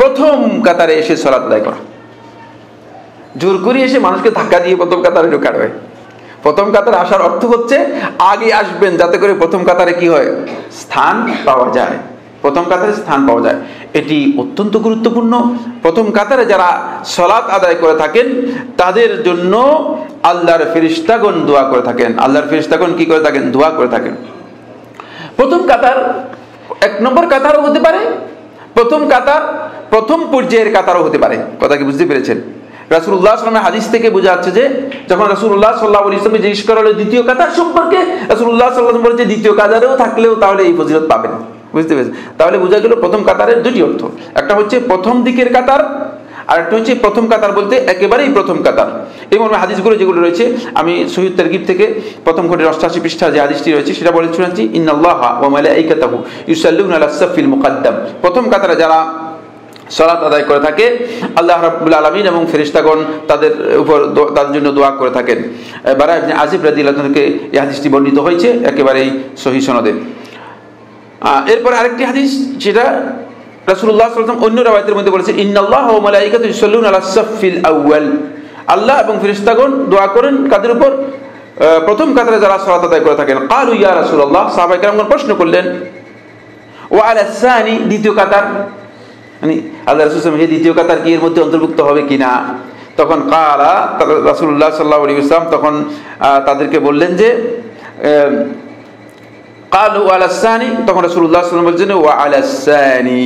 প্রথম কাতারে এসে সালাত আদায় করা। জোর করে এসে মানুষকে ধাক্কা দিয়ে প্রথম কাতারে ঢোকানো হয়। প্রথম কাতারে আসার অর্থ হচ্ছে আগে আসবেন, যাতে করে প্রথম কাতারে কি হয়, স্থান পাওয়া যায়, প্রথম কাতারে স্থান পাওয়া যায়। এটি অত্যন্ত গুরুত্বপূর্ণ। প্রথম কাতারে যারা সালাত আদায় করে থাকেন তাদের জন্য আল্লাহর ফেরেশতাগণ দোয়া করে থাকেন। আল্লাহর ফেরেশতাগণ কি করে থাকেন? দোয়া করে থাকেন। প্রথম কাতার 1 নম্বর কাতারও হতে পারে, প্রথম কাতার প্রথম পর্যায়ের কাতারও হতে পারে। কথা কি বুঝতে পেরেছেন? রাসূলুল্লাহ সাল্লাল্লাহু আলাইহি ওয়াসাল্লামের হাদিস থেকে বোঝা যাচ্ছে যে যখন রাসূলুল্লাহ সাল্লাল্লাহু আলাইহি ওয়াসাল্লাম জিজ্ঞেস করা হলো দ্বিতীয় কাতার সম্পর্কে, রাসূলুল্লাহ সাল্লাল্লাহু আলাইহি ওয়াসাল্লাম বলেছে দ্বিতীয় কাতারেও থাকলেও তাহলে এই ফজিলত পাবেন। বুঝতে পেরেছেন? তাহলে বোঝা গেল প্রথম কাতারের দুটি অর্থ, একটা হচ্ছে প্রথম দিকের কাতার, আর একটা হচ্ছে প্রথম কাতার বলতে একেবারেই প্রথম কাতার। এই মর্মে হাদিসগুলো যেগুলো রয়েছে, আমি সহিহ তারগীব থেকে প্রথম খণ্ডের 88 পৃষ্ঠা যে হাদিসটি রয়েছে সেটা বলে শুনাচ্ছি, ইন্নাল্লাহা ওয়া মালাইকাতাহু ইউসাল্লুনা আলাস সাফিল মুকাদ্দাম। প্রথম কাতারে যারা সালাত আদায় করে থাকে, আল্লাহ রাব্বুল আলামিন এবং ফেরেশতাগণ তাদের উপর তাদের জন্য দোয়া করে থাকেন। বারা ইবনে আজিব রাদিয়াল্লাহু আনহু থেকে এই হাদিসটি বর্ণিত হয়েছে একেবারেই সহিহ সনদে। এরপর আরেকটি হাদিস, যেটা রাসূলুল্লাহ সাল্লাল্লাহু আলাইহি ওয়াসাল্লাম অন্য রাওয়ায়াতের মধ্যে বলেছেন, ইন্নাল্লাহা ওয়া মালাইকাতুহু ইউসাল্লুনা আলাস সাফফিল আউয়াল, আল্লাহ এবং ফেরেশতাগণ দোয়া করেন কাদের উপর? প্রথম কাতারে যারা সালাত আদায় করে থাকেন। ক্বালু ইয়া রাসূলুল্লাহ, সাহাবায়ে কেরামগণ প্রশ্ন করলেন, ওয়া আলাস সানি, দ্বিতীয় কাতার, মানে আল্লাহ রাসূল সাল্লাল্লাহু আলাইহি ওয়াসাল্লাম দ্বিতীয় কাতার কি এর মধ্যে অন্তর্ভুক্ত হবে কিনা? তখন ক্বালা, রাসূলুল্লাহ সাল্লাল্লাহু আলাইহি ওয়াসাল্লাম তখন তাদেরকে বললেন যে ক্বালু আলাস সানি, তখন রাসূলুল্লাহ সাল্লাল্লাহু আলাইহি ওয়াসাল্লাম বলছেন ওয়া আলাস সানি,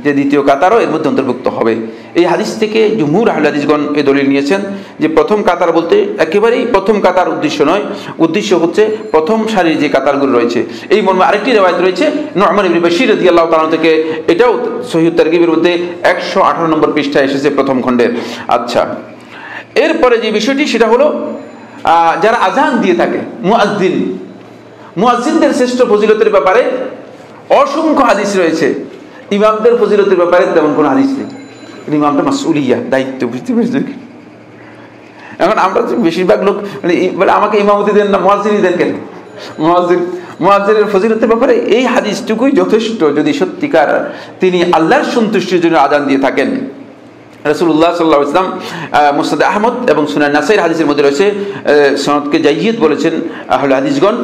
যে দ্বিতীয় কাতারও এর মধ্যে অন্তর্ভুক্ত হবে। এই হাদিস থেকে জুমহুর আহলে হাদিসগণ এই দলিল নিয়েছেন যে প্রথম কাতার বলতে একেবারেই প্রথম কাতার উদ্দেশ্য নয়, উদ্দেশ্য হচ্ছে প্রথম সারির যে কাতারগুলো রয়েছে। এই মর্মে আরেকটি রিওয়ায়াত রয়েছে নু'মান ইবনে বাশীর রাদিয়াল্লাহু তাআলা থেকে, এটাও সহিহ তারগিবের মধ্যে 118 নম্বর পৃষ্ঠায় এসেছে প্রথম খণ্ডের। আচ্ছা, এরপরে যে বিষয়টি সেটা হলো যারা আযান দিয়ে থাকে, মুয়াজ্জিন, মুয়াজ্জিনদের শ্রেষ্ঠ ফজিলতের ব্যাপারে অসংখ্য হাদিস রয়েছে। ইমামদের ফজিলতের ব্যাপারে তেমন কোনো হাদিস নেই। ইমামটা মাসউলিয়া, দায়িত্ব, বুঝতে পেরেছেন? এখন আমরা বেশিরভাগ লোক মানে আমাকে ইমামতি দেন না, মুয়াজ্জিনই দেন কেন? মুয়াজ্জিনের ফজিলতের ব্যাপারে এই হাদিসটুকুই যথেষ্ট, যদি সত্যিকার তিনি আল্লাহর সন্তুষ্টির জন্য আযান দিয়ে থাকেন। রাসূলুল্লাহ সাল্লাল্লাহু আলাইহি ওয়াসাল্লাম মুসনাদ আহমদ এবং সুনান নাসাইর হাদিসের মধ্যে রয়েছে, সনদকে জাইয়িদ বলেছেন আহলে হাদিসগণ,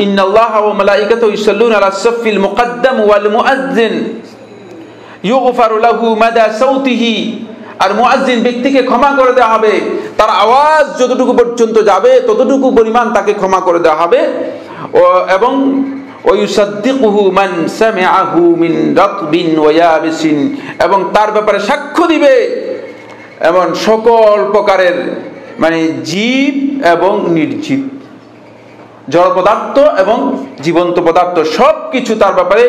ইন্নাল্লাহা ওয়া মালাইকাতুহু ইউসাল্লুনা আলাস সাফফিল মুকদ্দাম ওয়াল মুআজ্জিন ইউগফারু লাহু মাদা সাউতিহি, আর মুআজ্জিন ব্যক্তিকে ক্ষমা করে দেওয়া হবে, তার আওয়াজ যতটুকু পর্যন্ত যাবে ততটুকু পরিমাণ তাকে ক্ষমা করে দেওয়া হবে, এবং ওয়ুসাদ্দিকুহু মান সামিআহু মিন রাতবিন ওয়া ইয়াবিসিন, এবং তার ব্যাপারে সাক্ষ্য দিবে এমন সকল প্রকারের মানে জীব এবং নির্জীব, জড় পদার্থ এবং জীবন্ত পদার্থ সব কিছু তার ব্যাপারে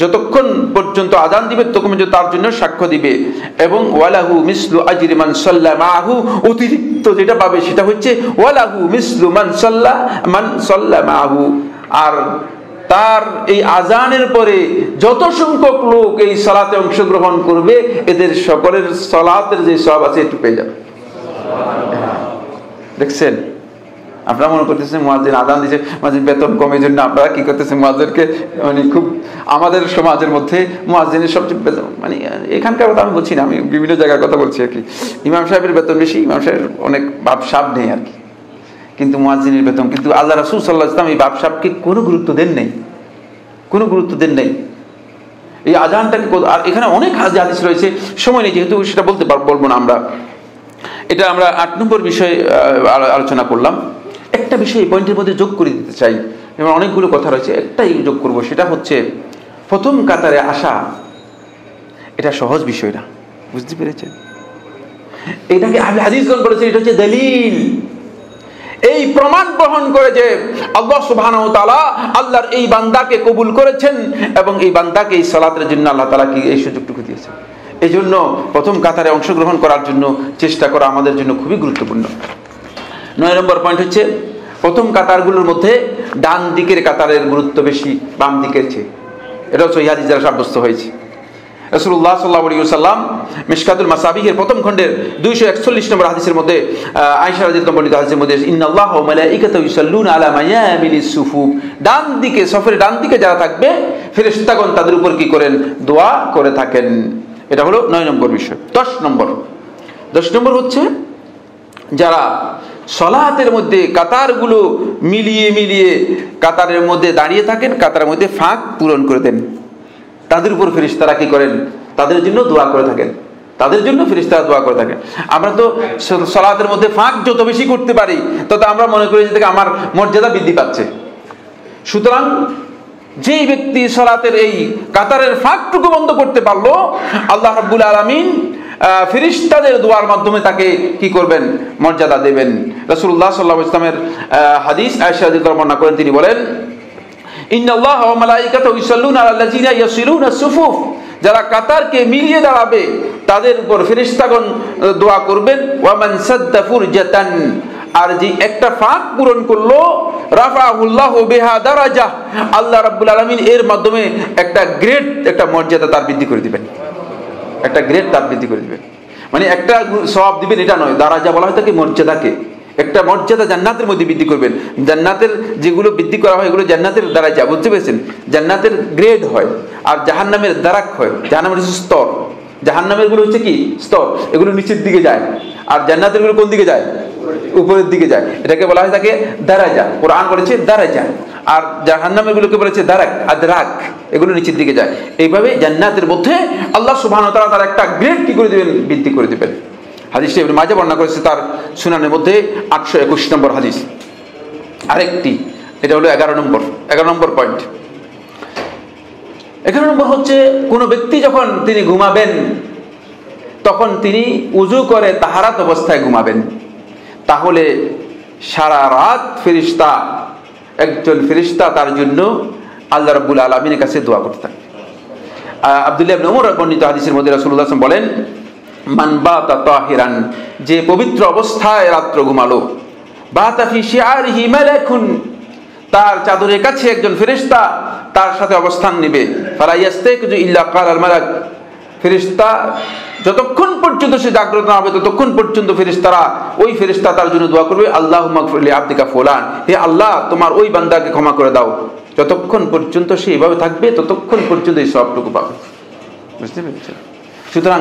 যতক্ষণ পর্যন্ত আযান দিবে ততক্ষণ পর্যন্ত তার জন্য সাক্ষ্য দিবে। এবং ওয়ালাহু মিসলু আজরি মান সাল্লা মাহু, অতিরিক্ত যেটা পাবে সেটা হচ্ছে ওয়ালাহু মিসলু মান সাল্লা মাহু, আর তার এই আযানের পরে যত সংখ্যক লোক এই সালাতে অংশগ্রহণ করবে এদের সকলের সালাতের যে সওয়াব আছে একটু পেয়ে যাবে। দেখছেন, আপনারা মনে করতেছেন মুয়াজ্জিন আযান দিচ্ছে, মুয়াজ্জিন বেতন কমের জন্য আপনারা কি করতেছেন, মুয়াজ্জিনকে মানে খুব আমাদের সমাজের মধ্যে মুয়াজ্জিনের সবচেয়ে মানে এখানকার কথা আমি বলছি না, আমি বিভিন্ন জায়গার কথা বলছি আর কি। ইমাম সাহেবের বেতন বেশি, ইমাম সাহেবের অনেক বাপসাব নেই আর কি, কিন্তু মুয়াজ্জিনের বেতন, কিন্তু আল্লাহ রাসূল সাল্লাল্লাহু আলাইহি ওয়াসাল্লাম এই বাপসাবকে কোনো গুরুত্ব দেন নাই, কোনো গুরুত্ব দেন নাই। এই আযানটাকে, আর এখানে অনেক হাদিস রয়েছে, সময় নেই যেহেতু সেটা বলবো না আমরা। এটা আমরা 8 নম্বর বিষয়ে আলোচনা করলাম। একটা বিষয় এই পয়েন্টের মধ্যে যোগ করে দিতে চাই, যেমন অনেকগুলো কথা রয়েছে, একটাই যোগ করব, সেটা হচ্ছে প্রথম কাতারে আসা এটা সহজ বিষয় না, বুঝতে পেরেছেন? এটাকে আহলে হাদিসগণ বলেছে এটা হচ্ছে দলিল, এই প্রমাণ বহন করে যে আল্লাহ সুবহানাহু ওয়া তাআলা আল্লাহর এই বান্দাকে কবুল করেছেন এবং এই বান্দাকে এই সালাতের জন্য আল্লাহ তাআলা কি এই সুযোগটুকু দিয়েছেন। এই জন্য প্রথম কাতারে অংশগ্রহণ করার জন্য চেষ্টা করা আমাদের জন্য খুবই গুরুত্বপূর্ণ। 9 নম্বর পয়েন্ট হচ্ছে প্রথম কাতারগুলোর মধ্যে ডান দিকের কাতারের গুরুত্ব বেশি বাম দিকের চেয়ে, এটাও সহিহ হাদিস দ্বারা সাব্যস্ত হয়েছে। রাসূলুল্লাহ সাল্লাল্লাহু আলাইহি ওয়াসাল্লাম মিশকাতুল মাসাবিহের প্রথম খণ্ডের 241 নম্বর হাদিসের মধ্যে আয়েশা রাদিয়াল্লাহু আনহা হাদিসের মধ্যে ইন্নাল্লাহা ওয়া মালাইকাতুহু ইউসাল্লুনা আলা মায়ামিনিস সুফুফ, ডান দিকে সফরের ডান দিকে যারা থাকবে ফেরেশতাগণ তাদের উপর কি করেন, দোয়া করে থাকেন। এটা হলো 9 নম্বর বিষয়। 10 নম্বর হচ্ছে যারা সালাতের মধ্যে কাতারগুলো মিলিয়ে কাতারের মধ্যে দাঁড়িয়ে থাকেন, কাতারের মধ্যে ফাঁক পূরণ করে দেন, তাদের উপর ফেরেশতারা কি করেন, তাদের জন্য দোয়া করে থাকেন, তাদের জন্য ফেরেশতারা দোয়া করে থাকেন। আমরা তো সালাতের মধ্যে ফাঁক যত বেশি করতে পারি তত আমরা মনে করি যে আমার মর্যাদা বৃদ্ধি পাচ্ছে। সুতরাং যেই ব্যক্তি সালাতের এই কাতারের ফাঁকটুকু বন্ধ করতে পারলো, আল্লাহ রাব্বুল আলামিন ফেরেশতাদের দোয়ার মাধ্যমে তাকে কি করবেন, মর্যাদা দেবেন। রাসূলুল্লাহ সাল্লাল্লাহু আলাইহি ওয়াসাল্লামের হাদিস আয়েশা রাদিয়াল্লাহু আনহা বর্ণনা করেন, তিনি বলেন ইন্নাল্লাহা ওয়া মালাইকাতুহু ইউসাল্লুনা আলাল্লাযিনা ইয়াসিলুনা সুফুফ, যারা কাতারকে মিলিয়ে দাঁড়াবে তাদের উপর ফেরেশতাগণ দোয়া করবেন। ওয়া মান সাদ্দা ফুরজাতান, আর যে একটা ফাঁক পূরণ করলো রাফাহুল্লাহু বিহা দারাজা, আল্লাহ রাব্বুল আলামিন এর মাধ্যমে একটা গ্রেড, একটা মর্যাদা তার বৃদ্ধি করে দিবেন, একটা গ্রেড তার বৃদ্ধি করে দিবেন। মানে একটা সওয়াব দিবেন এটা নয়, দারাজা বলা হয় তাকে মর্যাদাকে, একটা মর্যাদা জান্নাতের মধ্যে বৃদ্ধি করবেন। জান্নাতের যেগুলো বৃদ্ধি করা হয় এগুলো জান্নাতের দারাজা, বুঝতে পেরেছেন? জান্নাতের গ্রেড হয় আর জাহান্নামের দারাক হয়। জাহান্নামের হচ্ছে স্তর, জাহান্নামের গুলো হচ্ছে কি স্তর, এগুলো নিচের দিকে যায় আর জান্নাতের গুলো কোন দিকে যায়? উপরের দিকে যায়। এটাকে বলা হয় তাকে দারাজা, কোরআন বলেছে দারাজা। আর জাহান্নামের গুলোকে বলেছে দারাক, আদরাক, এগুলো নিচের দিকে যায়। এইভাবে জান্নাতের মধ্যে আল্লাহ সুবহানাহু ওয়া তাআলা তার একটা গ্রেড কি করে দিবেন? বৃদ্ধি করে দিবেন। হাদিসটি ইবনে মাজাহ বর্ণনা করেছে তার সুনানের মধ্যে 821 নম্বর হাদিস। আরেকটি, এটা হলো 11 নম্বর পয়েন্ট। 11 নম্বর হচ্ছে কোন ব্যক্তি যখন তিনি ঘুমাবেন তখন তিনি উযু করে তাহারাত অবস্থায় ঘুমাবেন, তাহলে সারা রাত ফেরেশতা, একজন ফেরেশতা তার জন্য আল্লাহ রাব্বুল আলামিনের কাছে দোয়া করতে থাকে। আব্দুল্লাহ ইবনে উমর বর্ণিত হাদিসের মধ্যে রাসূলুল্লাহ সাল্লাল্লাহু আলাইহি ওয়াসাল্লাম বলেন, মান বাতা তাহিরান, যে পবিত্র অবস্থায় রাত্র ঘুমালো, বাতা ফি শিআরিহি মালাকুন, তার চাদরের কাছে একজন ফেরেশতা তার সাথে অবস্থান নেবে, ফালা ইয়াস্তাইকিজু ইল্লা ক্বাল আল মালাক, ফেরেশতা যতক্ষণ পর্যন্ত সে জাগ্রত না হবে ততক্ষণ পর্যন্ত ফেরেশতারা, ওই ফেরেশতা তার জন্য দোয়া করবে, আল্লাহুম্মা গফির লি আবদিকা ফুলান, হে আল্লাহ তোমার ওই বান্দাকে ক্ষমা করে দাও। যতক্ষণ পর্যন্ত সে এইভাবে থাকবে ততক্ষণ পর্যন্ত এই সওয়াবটুকু পাবে, বুঝতে পেরেছেন? সুতরাং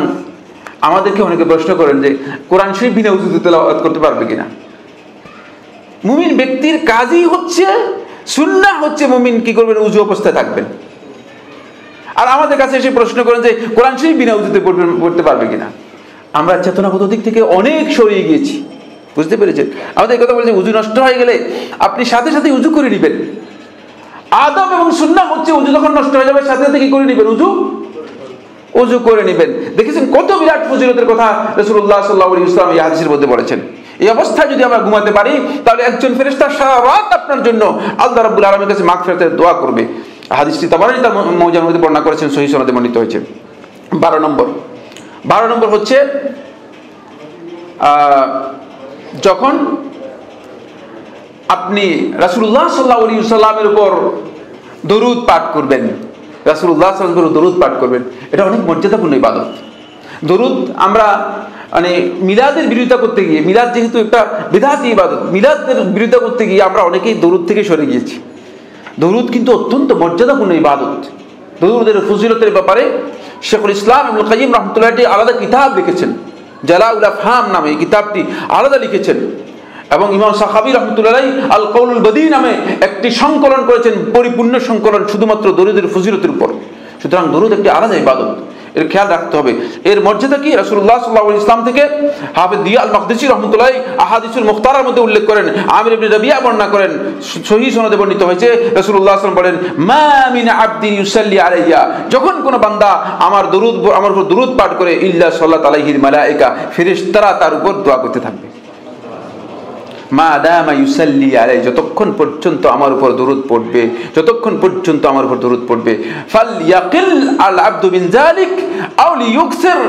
আমাদেরকে অনেকে প্রশ্ন করেন যে কোরআন শরীফ বিনা উযুতে তেলাওয়াত করতে পারবে কিনা। মুমিন ব্যক্তির কাজই হচ্ছে, সুন্নাহ হচ্ছে মুমিন কি করবেন? উযু অবস্থায় থাকবেন। আর আমাদের কাছে এসে প্রশ্ন করেন যে কোরআন শরীফ বিনা উযুতে পড়তে পারবে কিনা। আমরা চেতনাগত দিক থেকে অনেক সরিয়ে গিয়েছি, বুঝতে পেরেছেন? আমাদের কথা বলছে উযু নষ্ট হয়ে গেলে আপনি সাথে সাথে উযু করে নেবেন। আদব এবং সুন্নাহ হচ্ছে উযু যখন নষ্ট হয়ে যাবে সাথে সাথে কি করে নেবেন? উযু করে নেবেন। দেখেছেন কত বিরাট ফজিলতের কথা রাসূলুল্লাহ সাল্লাল্লাহু আলাইহি ওয়াসাল্লাম এই হাদিসের মধ্যে বলেছেন। এই অবস্থায় যদি আমরা ঘুমাতে পারি তাহলে একজন ফেরেশতা সারা রাত আপনার জন্য আল্লাহ রাব্বুল আলামিনের কাছে মাগফিরাতের দোয়া করবে। হাদিসটি তাবারানী তার মুজামের মধ্যে বর্ণনা করেছেন, সহিহ সনদে বর্ণিত হয়েছে। 12 নম্বর হচ্ছে যখন আপনি রাসূলুল্লাহ সাল্লাল্লাহু আলাইহি ওয়াসাল্লামের উপর দরুদ পাঠ করবেন, রাসূলুল্লাহ সাল্লাল্লাহু আলাইহি ওয়াসাল্লামের দরুদ পাঠ করবেন, এটা অনেক মর্যাদাপূর্ণ ইবাদত। দরুদ আমরা মানে মিলাদের বিরোধিতা করতে গিয়ে, মিলাদ যেহেতু একটা বিদআতি ইবাদত, মিলাদের বিরোধিতা করতে গিয়ে আমরা অনেকেই দরুদ থেকে সরে গিয়েছি। দরুদ কিন্তু অত্যন্ত মর্যাদাপূর্ণ ইবাদত। দরুদের ফজিলতের ব্যাপারে শেখুল ইসলাম ইবনুল কাইয়িম রাহমাতুল্লাহ আলাইহি আলাদা কিতাব লিখেছেন, জালাউল আফহাম নামে এই কিতাবটি আলাদা লিখেছেন। এবং ইমাম সাখাবী রাহমাতুল্লাহ আলাইহি আল কাউলুল বদী নামে একটি সংকলন করেছেন, পরিপূর্ণ সংকলন শুধুমাত্র দরুদের ফজিলতের উপর। সুতরাং দরুদ একটি আলাদা ইবাদত, এর খেয়াল রাখতে হবে। এর মর্যাদা কি? রাসূলুল্লাহ সাল্লাল্লাহু আলাইহি ওয়াসাল্লাম থেকে হাফেজ দিয়া আল মাকদিসি রাহমাতুল্লাহ আলাইহি আহাদিসুল মুখতারার মধ্যে উল্লেখ করেন, আমির ইবনে রাবিয়া বর্ণনা করেন, সহিহ সনদে বর্ণিত হয়েছে, রাসূলুল্লাহ সাল্লাল্লাহু আলাইহি ওয়াসাল্লাম বলেন, মা মিন আবদিন ইউসাল্লি আলাইয়া, যখন কোন বান্দা আমার উপর দরুদ পাঠ করে, ইল্লা সাল্লাত আলাইহিল মালায়েকা, ফেরেশতারা তার উপর দোয়া করতে থাকবে। মা দামা ইউসাল্লি আলাই, যতক্ষণ পর্যন্ত আমার উপর দরুদ পড়বে, যতক্ষণ পর্যন্ত আমার উপর দরুদ পড়বে, ফালইয়াকিল আল আবদু মিন যালিক আও লিয়ুকসির,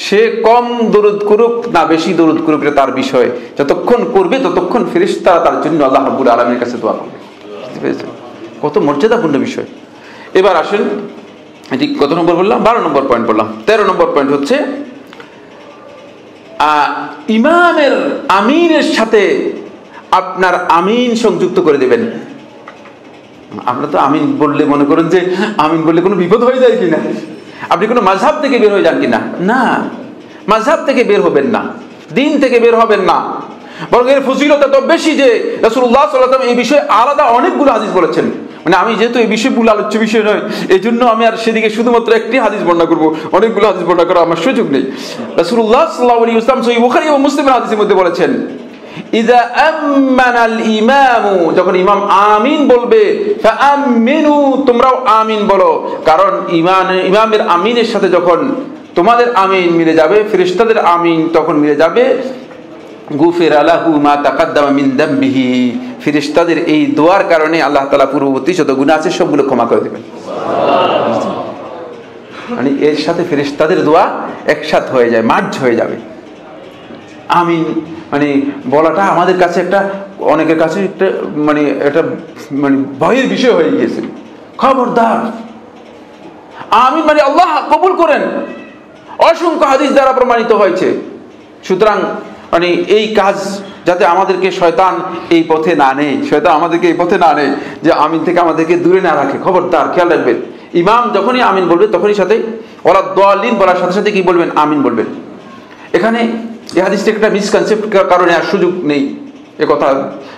সে কম দরুদ করুক না বেশি দরুদ করুক এটা তার বিষয়, যতক্ষণ করবে ততক্ষণ ফেরেশতারা তার জন্য আল্লাহ রাব্বুল আলামিনের কাছে দোয়া করবে। বুঝতে পেরেছেন কত মর্যাদাপূর্ণ বিষয়। এবার আসেন, এটি কত নম্বর বললাম? 12 নম্বর পয়েন্ট বললাম। 13 নম্বর পয়েন্ট হচ্ছে ইমামের আমিনের সাথে আপনার আমিন সংযুক্ত করে দেবেন। আমরা তো আমিন বললে মনে করেন যে আমিন বললে কোনো বিপদ হয়ে যায় কিনা, আপনি কোনো মাযহাব থেকে বের হয়ে যান কিনা। না, মাযহাব থেকে বের হবেন না, দিন থেকে বের হবেন না, বরং এর ফজিলত এত বেশি যে রাসূলুল্লাহ সাল্লাল্লাহু আলাইহি ওয়াসাল্লাম এই বিষয়ে আলাদা অনেকগুলো হাদিস বলেছেন। মানে আমি যেহেতু এই বিষয়গুলো আলোচ্য বিষয় নয়, এই জন্য আমি আর সেদিকে শুধুমাত্র একটি হাদিস বর্ণনা করব, অনেকগুলো হাদিস বর্ণনা করার আমার সুযোগ নেই। রাসূলুল্লাহ সাল্লাল্লাহু আলাইহি ওয়াসাল্লাম সহিহ বুখারী এবং মুসলিমের হাদিসের মধ্যে বলেছেন, ইযা আমানাল ইমামু, যখন ইমাম আমিন বলবে, ফাআমিনু, তোমরাও আমিন বলো, কারণ ইমামের আমিনের সাথে যখন তোমাদের আমিন মিলে যাবে, ফেরেশতাদের আমিন তখন মিলে যাবে, গুফিরা লাহু মা তাকাদ্দামা মিন যামবিহি, ফেরেশতাদের এই দোয়ার কারণে আল্লাহ তাআলা পূর্ববর্তী যত গুনাহ আছে সবগুলো ক্ষমা করে দেবেন। মানে এর সাথে ফেরেশতাদের দোয়া একসাথ হয়ে যায়, মার্জ হয়ে যাবে। আমিন মানে বলাটা আমাদের কাছে একটা, অনেকের কাছে একটা মানে একটা মানে ভয়ের বিষয় হয়ে গিয়েছে। খবরদার, আমিন মানে আল্লাহ কবুল করেন, অসংখ্য হাদিস দ্বারা প্রমাণিত হয়েছে। সুতরাং মানে এই কাজ যাতে আমাদেরকে শয়তান এই পথে না নেয়, শয়তান আমাদেরকে এই পথে না নেয় যে আমিন থেকে আমাদেরকে দূরে না রাখে। খবরদার খেয়াল রাখবেন, ইমাম যখনই আমিন বলবে তখনই সাথে ওরা দাল্লিন বলার সাথে সাথে কি বলবেন? আমিন বলবেন। এখানে এই হাদিসটা একটা মিসকনসেপ্ট কারণে আর সুযোগ নেই এ কথা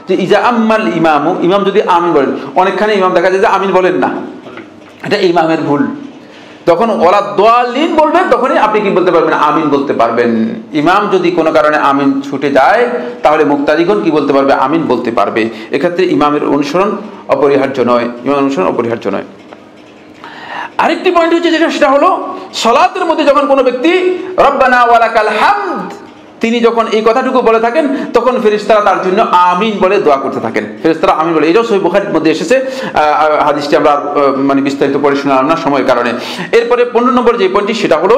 যে ইজা আম্মাল ইমামু, ইমাম যদি আমিন বলেন, অনেকখানে ইমাম দেখা যায় যে আমিন বলেন না, এটা ইমামের ভুল। যখন ওরা দাল্লিন বলবেন তখনই আপনি কি বলতে পারবেন? আমিন বলতে পারবেন। ইমাম যদি কোনো কারণে আমিন ছুটে যায় তাহলে মুক্তাদিগণ কি বলতে পারবে? আমিন বলতে পারবে। এক্ষেত্রে ইমামের অনুসরণ অপরিহার্য নয়, ইমামের অনুসরণ অপরিহার্য নয়। আরেকটি পয়েন্ট হচ্ছে যেটা, সেটা হলো সালাতের মধ্যে যখন কোনো ব্যক্তি রব্বানা ওয়ালাকাল হামদ তিনি যখন এই কথাটুকু বলে থাকেন তখন ফেরেশতারা তার জন্য আমিন বলে দোয়া করতে থাকেন। ফেরেশতারা আমিন বলে, এটাও সহিহ বুখারীর মধ্যে এসেছে। হাদিসটি আমরা মানে বিস্তারিত পড়ে শোনালাম না সময়ের কারণে। এরপরে 15 নম্বর যে পয়েন্টটি সেটা হলো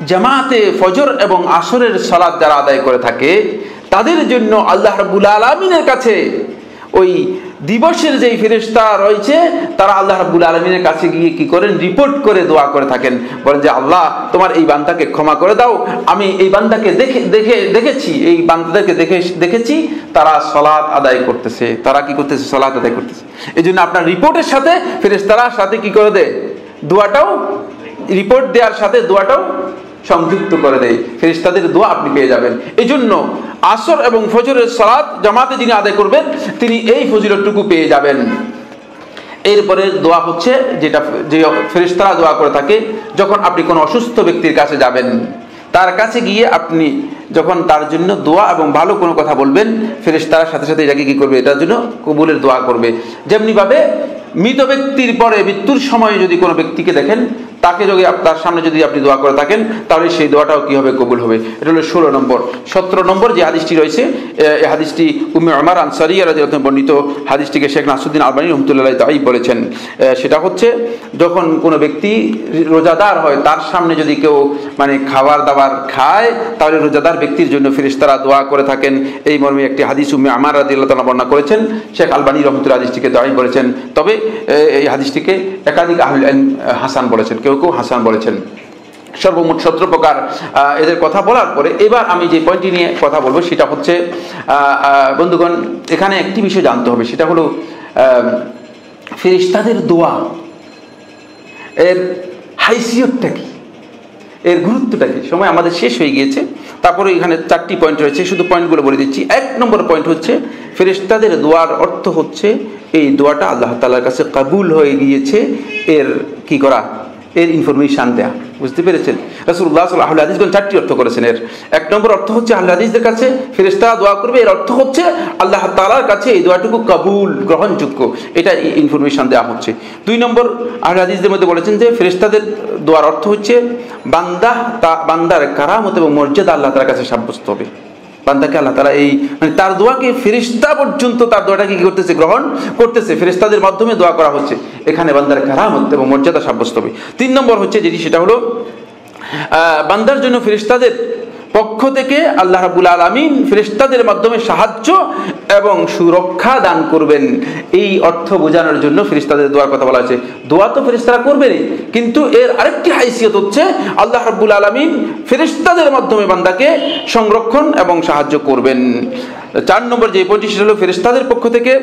জামাতে ফজর এবং আসরের সালাত যারা আদায় করে থাকে তাদের জন্য আল্লাহ রাব্বুল আলামিনের কাছে ওই দিবসের যেই ফেরেশতা রয়েছে তারা আল্লাহ রাব্বুল আলামিনের কাছে গিয়ে কি করেন? রিপোর্ট করে দোয়া করে থাকেন। বলেন যে আল্লাহ তোমার এই বান্দাকে ক্ষমা করে দাও, আমি এই বান্দাকে দেখেছি, এই বান্দাদেরকে দেখেছি তারা সালাত আদায় করতেছে, তারা কি করতেছে? সালাত আদায় করতেছে। এই জন্য আপনার রিপোর্টের সাথে ফেরেশতারা সাথে কি করে দেয়? দোয়াটাও, রিপোর্ট দেওয়ার সাথে দোয়াটাও সংযুক্ত করে দেয়। ফেরেশতাদের দোয়া আপনি পেয়ে যাবেন। এই জন্য আসর এবং ফজরের সালাত জামাতে যিনি আদায় করবেন তিনি এই ফজিলতটুকু পেয়ে যাবেন। এরপরে দোয়া হচ্ছে যেটা যে ফেরেশতারা দোয়া করে থাকে যখন আপনি কোনো অসুস্থ ব্যক্তির কাছে যাবেন, তার কাছে গিয়ে আপনি যখন তার জন্য দোয়া এবং ভালো কোনো কথা বলবেন, ফেরেশতারা সাথে সাথে এটাকে কি করবে? এটার জন্য কবুলের দোয়া করবে। যেমনিভাবে মৃত ব্যক্তির পরে মৃত্যুর সময় যদি কোনো ব্যক্তিকে দেখেন, তাকে যদি তার সামনে যদি আপনি দোয়া করে থাকেন তাহলে সেই দোয়াটাও কি হবে? কবুল হবে। এটা হলো 16 নম্বর। 17 নম্বর যে হাদিসটি রয়েছে, এই হাদিসটি উম্মে উমার আনসারিয়া রাদিয়াল্লাহু আনহা বর্ণিত হাদিসটিকে শেখ নাসরুদ্দিন আলবানী রাহমাতুল্লাহ আলাইহি দাঈফ বলেছেন। সেটা হচ্ছে যখন কোনো ব্যক্তি রোজাদার হয় তার সামনে যদি কেউ মানে খাবার দাবার খায় তাহলে রোজাদার ব্যক্তির জন্য ফেরেশতারা দোয়া করে থাকেন। এই মর্মে একটি হাদিস উম্মে উমার রাদিয়াল্লাহু তাআলা বর্ণনা করেছেন। শেখ আলবানী রাহমাতুল্লাহ হাদিসটিকে দাঈফ বলেছেন, তবে এই হাদিসটিকে একাধিক আহলে ইলম হাসান বলেছেন, কেউ কেউ হাসান বলেছেন। সর্বমোট 17 প্রকার এদের কথা বলার পরে এবার আমি যে পয়েন্টটি নিয়ে কথা বলবো সেটা হচ্ছে বন্ধুগণ, এখানে একটি বিষয় জানতে হবে, সেটা হলো ফেরেশতাদের দোয়া এর হাইসিয়তটা কি, এর গুরুত্বটা কি। সময় আমাদের শেষ হয়ে গিয়েছে, তারপরে এখানে 4টি পয়েন্ট রয়েছে, শুধু পয়েন্টগুলো বলে দিচ্ছি। 1 নম্বর পয়েন্ট হচ্ছে ফেরেশতাদের দোয়ার অর্থ হচ্ছে এই দোয়াটা আল্লাহ তাআলার কাছে কবুল হয়ে গিয়েছে, এর কি করা? এর ইনফরমেশন দেয়া। বুঝতে পেরেছেন? রাসূলুল্লাহ সাল্লাল্লাহু আলাইহি ওয়াসাল্লাম 4টি অর্থ করেছেন এর। 1 নম্বর অর্থ হচ্ছে আহলে হাদিসদের কাছে ফেরেশতারা দোয়া করবে, এর অর্থ হচ্ছে আল্লাহ তাআলার কাছে এই দোয়াটুকু কবুল, গ্রহণযোগ্য, এটা ইনফরমেশন দেওয়া হচ্ছে। 2 নম্বর আহলে হাদিসদের মধ্যে বলেছেন যে ফেরেশতাদের দোয়ার অর্থ হচ্ছে বান্দার কারামত এবং মর্যাদা আল্লাহ তাআলার কাছে সাব্যস্ত হবে। বান্দাকে আল্লাহ তাআলা এই মানে তার দোয়াকে ফেরেশতা পর্যন্ত তার দোয়াটাকে কি করতেছে? গ্রহণ করতেছে। ফেরেশতাদের মাধ্যমে দোয়া করা হচ্ছে, এখানে বান্দার কারামত এবং মর্যাদা সাব্যস্ত হবে। 3 নম্বর হচ্ছে যেটি, সেটা হলো বান্দার জন্য ফেরেশতাদের পক্ষ থেকে আল্লাহ রাব্বুল আলামিন ফেরেশতাদের মাধ্যমে সাহায্য এবং সুরক্ষা দান করবেন। এই অর্থ বোঝানোর জন্য ফেরেশতাদের দোয়ার কথা বলা হয়েছে। দোয়া তো ফেরেশতারা করবেনই, কিন্তু এর আরেকটি হাইসিয়ত হচ্ছে আল্লাহ রাব্বুল আলামিন ফেরেশতাদের মাধ্যমে বান্দাকে সংরক্ষণ এবং সাহায্য করবেন। 4 নম্বর যে পয়েন্টটি, সেটা হলো ফেরেশতাদের পক্ষ থেকে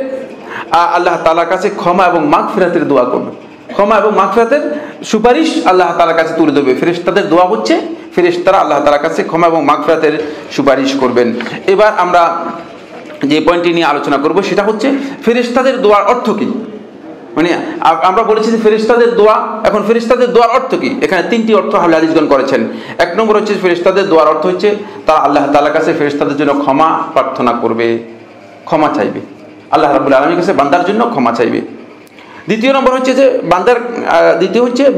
আল্লাহ তাআলার কাছে ক্ষমা এবং মাগফিরাতের দোয়া করবে। ক্ষমা এবং মাগফিরাতের সুপারিশ আল্লাহ তাআলার কাছে তুলে দেবে। ফেরেশতাদের দোয়া হচ্ছে ফেরেশতারা আল্লাহ তাআলার কাছে ক্ষমা এবং মাগফিরাতের সুপারিশ করবেন। এবার আমরা যে পয়েন্টটি নিয়ে আলোচনা করব সেটা হচ্ছে ফেরেশতাদের দোয়ার অর্থ কি। মানে আমরা বলেছি যে ফেরেশতাদের দোয়া, এখন ফেরেশতাদের দোয়ার অর্থ কি? এখানে 3টি অর্থ আহলে হাদিসগণ করেছেন। 1 নম্বর হচ্ছে ফেরেশতাদের দোয়ার অর্থ হচ্ছে তারা আল্লাহ তাআলার কাছে ফেরেশতাদের জন্য ক্ষমা প্রার্থনা করবে, ক্ষমা চাইবে, আল্লাহ রাব্বুল আলামিনের কাছে বান্দার জন্য ক্ষমা চাইবে। 2 নম্বর হচ্ছে যে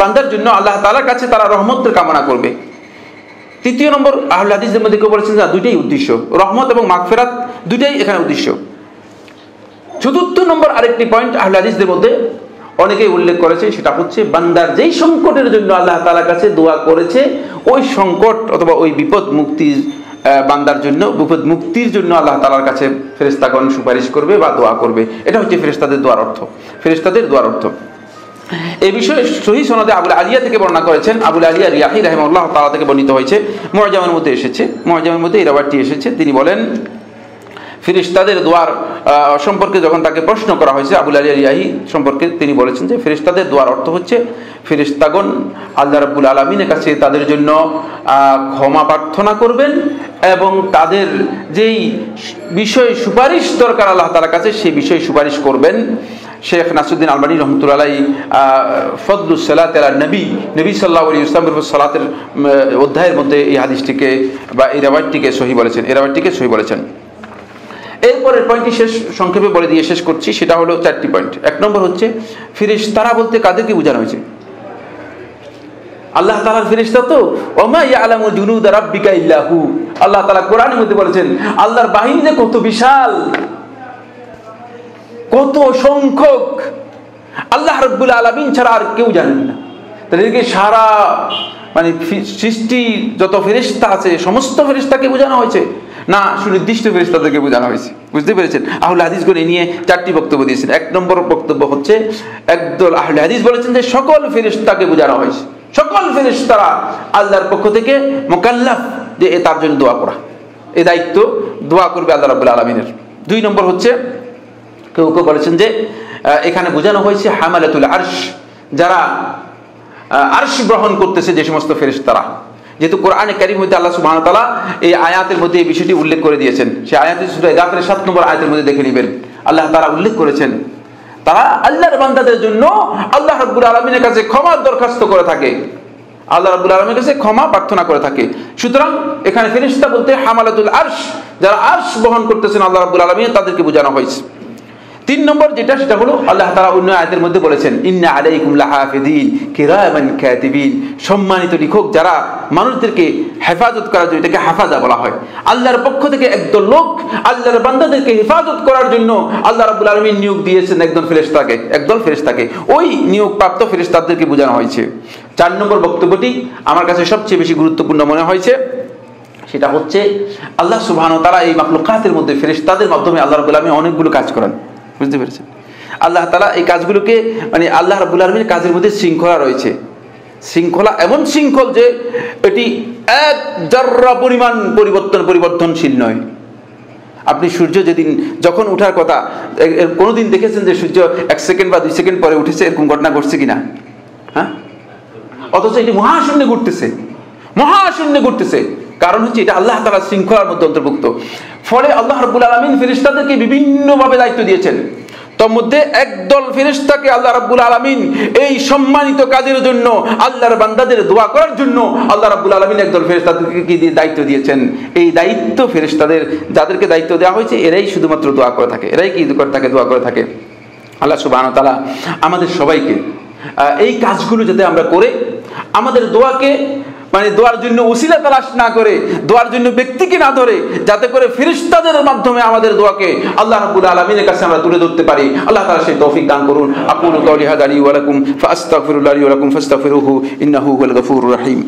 বান্দার জন্য আল্লাহ তাআলার কাছে তারা রহমতের কামনা করবে। 3 নম্বর আহলে হাদিসদের মধ্যে কেউ বলেছেন যে দুইটাই উদ্দেশ্য, রহমত এবং মাগফিরাত দুইটাই এখানে উদ্দেশ্য। 4 নম্বর আরেকটি পয়েন্ট আহলে হাদিসদের মধ্যে অনেকেই উল্লেখ করেছে, সেটা হচ্ছে বান্দার যেই সংকটের জন্য আল্লাহ তাআলার কাছে দোয়া করেছে ওই সংকট অথবা ওই বিপদ মুক্তির বান্দার জন্য, বিপদ মুক্তির জন্য আল্লাহ তাআলার কাছে ফেরেশতাগণ সুপারিশ করবে বা দোয়া করবে। এটা হচ্ছে ফেরেশতাদের দোয়ার অর্থ। ফেরেশতাদের দোয়ার অর্থ এই বিষয়ে সহিহ সনদে আবুল আলিয়া থেকে বর্ণনা করেছেন, আবুল আলিয়া রিয়াহি রাহিমাহুল্লাহ তাআলা থেকে বর্ণিত হয়েছে, মুআজামের মধ্যে এসেছে, মুআজামের মধ্যে এই রাওয়ায়াতটি এসেছে। তিনি বলেন ফেরেশতাদের দোয়ার সম্পর্কে যখন তাকে প্রশ্ন করা হয়েছে আবুল আলিয়া রিয়াহি সম্পর্কে, তিনি বলেছেন যে ফেরেশতাদের দোয়ার অর্থ হচ্ছে ফেরেশতাগণ আল্লাহ রাব্বুল আলামিনের কাছে তাদের জন্য ক্ষমা প্রার্থনা করবেন এবং তাদের যেই বিষয় সুপারিশ দরকার আল্লাহ তাআলার কাছে সেই বিষয়ে সুপারিশ করবেন। শেখ নাসিরুদ্দিন আলবানী রহমতুল্লাহ আলাইহি ফদলুস সালাত আলা নবী সাল্লাল্লাহু আলাইহি ওয়াসাল্লামের সালাতের অধ্যায়ের মধ্যে এই হাদিসটিকে বা এই রাওয়ায়াতটিকে সহিহ বলেছেন। এরপরের পয়েন্টটি সংক্ষেপে বলে দিয়ে শেষ করছি, সেটা হলো 4টি পয়েন্ট। 1 নম্বর হচ্ছে ফেরেশতারা বলতে কাদেরকে বোঝানো হয়েছে? আল্লাহ তাআলার ফেরেশতা তো ওমা ইয়ালামু জুনুদা রাব্বিকা ইল্লা হু। আল্লাহ তাআলা কোরআনের মধ্যে বলেছেন আল্লাহর বাহিনী যে কত বিশাল, কত সংখ্যক, আল্লাহ রাব্বুল আলামিন ছাড়া আর কেউ জানেন না। তাদেরকে সারা মানে সৃষ্টি যত ফেরেশতা আছে সমস্ত ফেরেশতাকে বোঝানো হয়েছে না সুনির্দিষ্ট ফেরেশতাদেরকে বোঝানো হয়েছে? বুঝতে পেরেছেন? আহলে হাদিসগণ নিয়ে 4টি বক্তব্য দিয়েছেন। 1 নম্বর বক্তব্য হচ্ছে একদল আহলে হাদিস বলেছেন যে সকল ফেরেশতাকে বোঝানো হয়েছে, সকল ফেরেশতারা আল্লাহর পক্ষ থেকে মুকাল্লাফ যে তার জন্য দোয়া করা, এই দায়িত্ব দোয়া করবে আল্লাহ রাব্বুল আলামিনের। 2 নম্বর হচ্ছে কেউ কেউ বলেছেন যে এখানে বোঝানো হয়েছে হামালাতুল আরশ, যারা আরশ বহন করতেছে যে সমস্ত ফেরেশতারা, যেহেতু কোরআনে কারীমের মধ্যে আল্লাহ সুবহানাহু ওয়া তাআলা এই আয়াতের মধ্যে এই বিষয়টি উল্লেখ করে দিয়েছেন। সেই আয়াতের সূরা গাফিরের 7 নম্বর আয়াতের মধ্যে দেখে নেবেন, আল্লাহ তাআলা উল্লেখ করেছেন তারা আল্লাহর বান্দাদের জন্য আল্লাহ রাব্বুল আলামিনের কাছে ক্ষমার দরখাস্ত করে থাকে, আল্লাহ রাব্বুল আলামিনের কাছে ক্ষমা প্রার্থনা করে থাকে। সুতরাং এখানে ফেরেশতা বলতে হামালাতুল আরশ, যারা আরশ বহন করতেছেন আল্লাহ রাব্বুল আলামিন, তাদেরকে বোঝানো হয়েছে। 3 নম্বর সেটা হলো আল্লাহ তাআলা অন্য আয়াতের মধ্যে বলেছেন ইন্না আলাইকুম লাহাফিযিন কিরামান কাতিবিন, সম্মানিত লিখক যারা মানুষদেরকে হেফাজত করার জন্য, এটাকে হাফাজা বলা হয়। আল্লাহর পক্ষ থেকে একদল লোক আল্লাহর বান্দাদেরকে হেফাজত করার জন্য আল্লাহ রাব্বুল আলামিন নিয়োগ দিয়েছেন একদল ফেরেশতাকে, ওই নিয়োগপ্রাপ্ত ফেরেশতাদেরকে বোঝানো হয়েছে। 4 নম্বর বক্তব্যটি আমার কাছে সবচেয়ে বেশি গুরুত্বপূর্ণ মনে হয়েছে, সেটা হচ্ছে আল্লাহ সুবহানাহু ওয়া তাআলা এই মাখলুকাতের মধ্যে ফেরেশতাদের মাধ্যমে আল্লাহ রাব্বুল আলামিন অনেকগুলো কাজ করেন। বুঝতে পেরেছেন? আল্লাহ তাআলা এই কাজগুলোকে মানে আল্লাহ রাব্বুল আলামিনের কাজের মধ্যে শৃঙ্খলা রয়েছে, শৃঙ্খলা এমন শৃঙ্খল যে এটি এক জাররা পরিমাণ পরিবর্তনশীল নয়। আপনি সূর্য যেদিন যখন ওঠার কথা, কোনোদিন দেখেছেন যে সূর্য 1 সেকেন্ড বা 2 সেকেন্ড পরে উঠেছে? এরকম ঘটনা ঘটছে কিনা? হ্যাঁ, অথচ এটি মহাশূন্যে ঘুরতেছে। কারণ হচ্ছে এটা আল্লাহ তাআলার শৃঙ্খলার মধ্যে অন্তর্ভুক্ত। ফলে আল্লাহ রাব্বুল আলামিন ফেরেশতাদেরকে বিভিন্নভাবে দায়িত্ব দিয়েছেন। তার মধ্যে একদল ফেরেশতাকে আল্লাহ রাব্বুল আলামিন এই সম্মানিত কাজের জন্য, আল্লাহর বান্দাদের দোয়া করার জন্য আল্লাহ রাব্বুল আলামিন একদল ফেরেশতাদেরকে দায়িত্ব দিয়েছেন। এই দায়িত্ব ফেরেশতাদের, যাদেরকে দায়িত্ব দেওয়া হয়েছে এরাই শুধুমাত্র দোয়া করে থাকে, দোয়া করে থাকে। আল্লাহ সুবহানাহু ওয়া তাআলা আমাদের সবাইকে এই কাজগুলো যাতে আমরা করে আমাদের দোয়াকে মানে দোয়ার জন্য উসিলা তালাশ না করে, দোয়ার জন্য ব্যক্তিকে না ধরে, যাতে করে ফেরেশতাদের মাধ্যমে আমাদের দোয়াকে আল্লাহ রাব্বুল আলামিনের কাছে আমরা তুলে ধরতে পারি। আল্লাহ তাআলা সেই তৌফিক দান করুন। আকুলু কাওলি হাদা লি ওয়া লাকুম ফাস্তাগফিরুল্লাহ লি ওয়া লাকুম ফাস্তাগফিরুহু ইন্নাহু হুয়াল গফুরুর রহিম।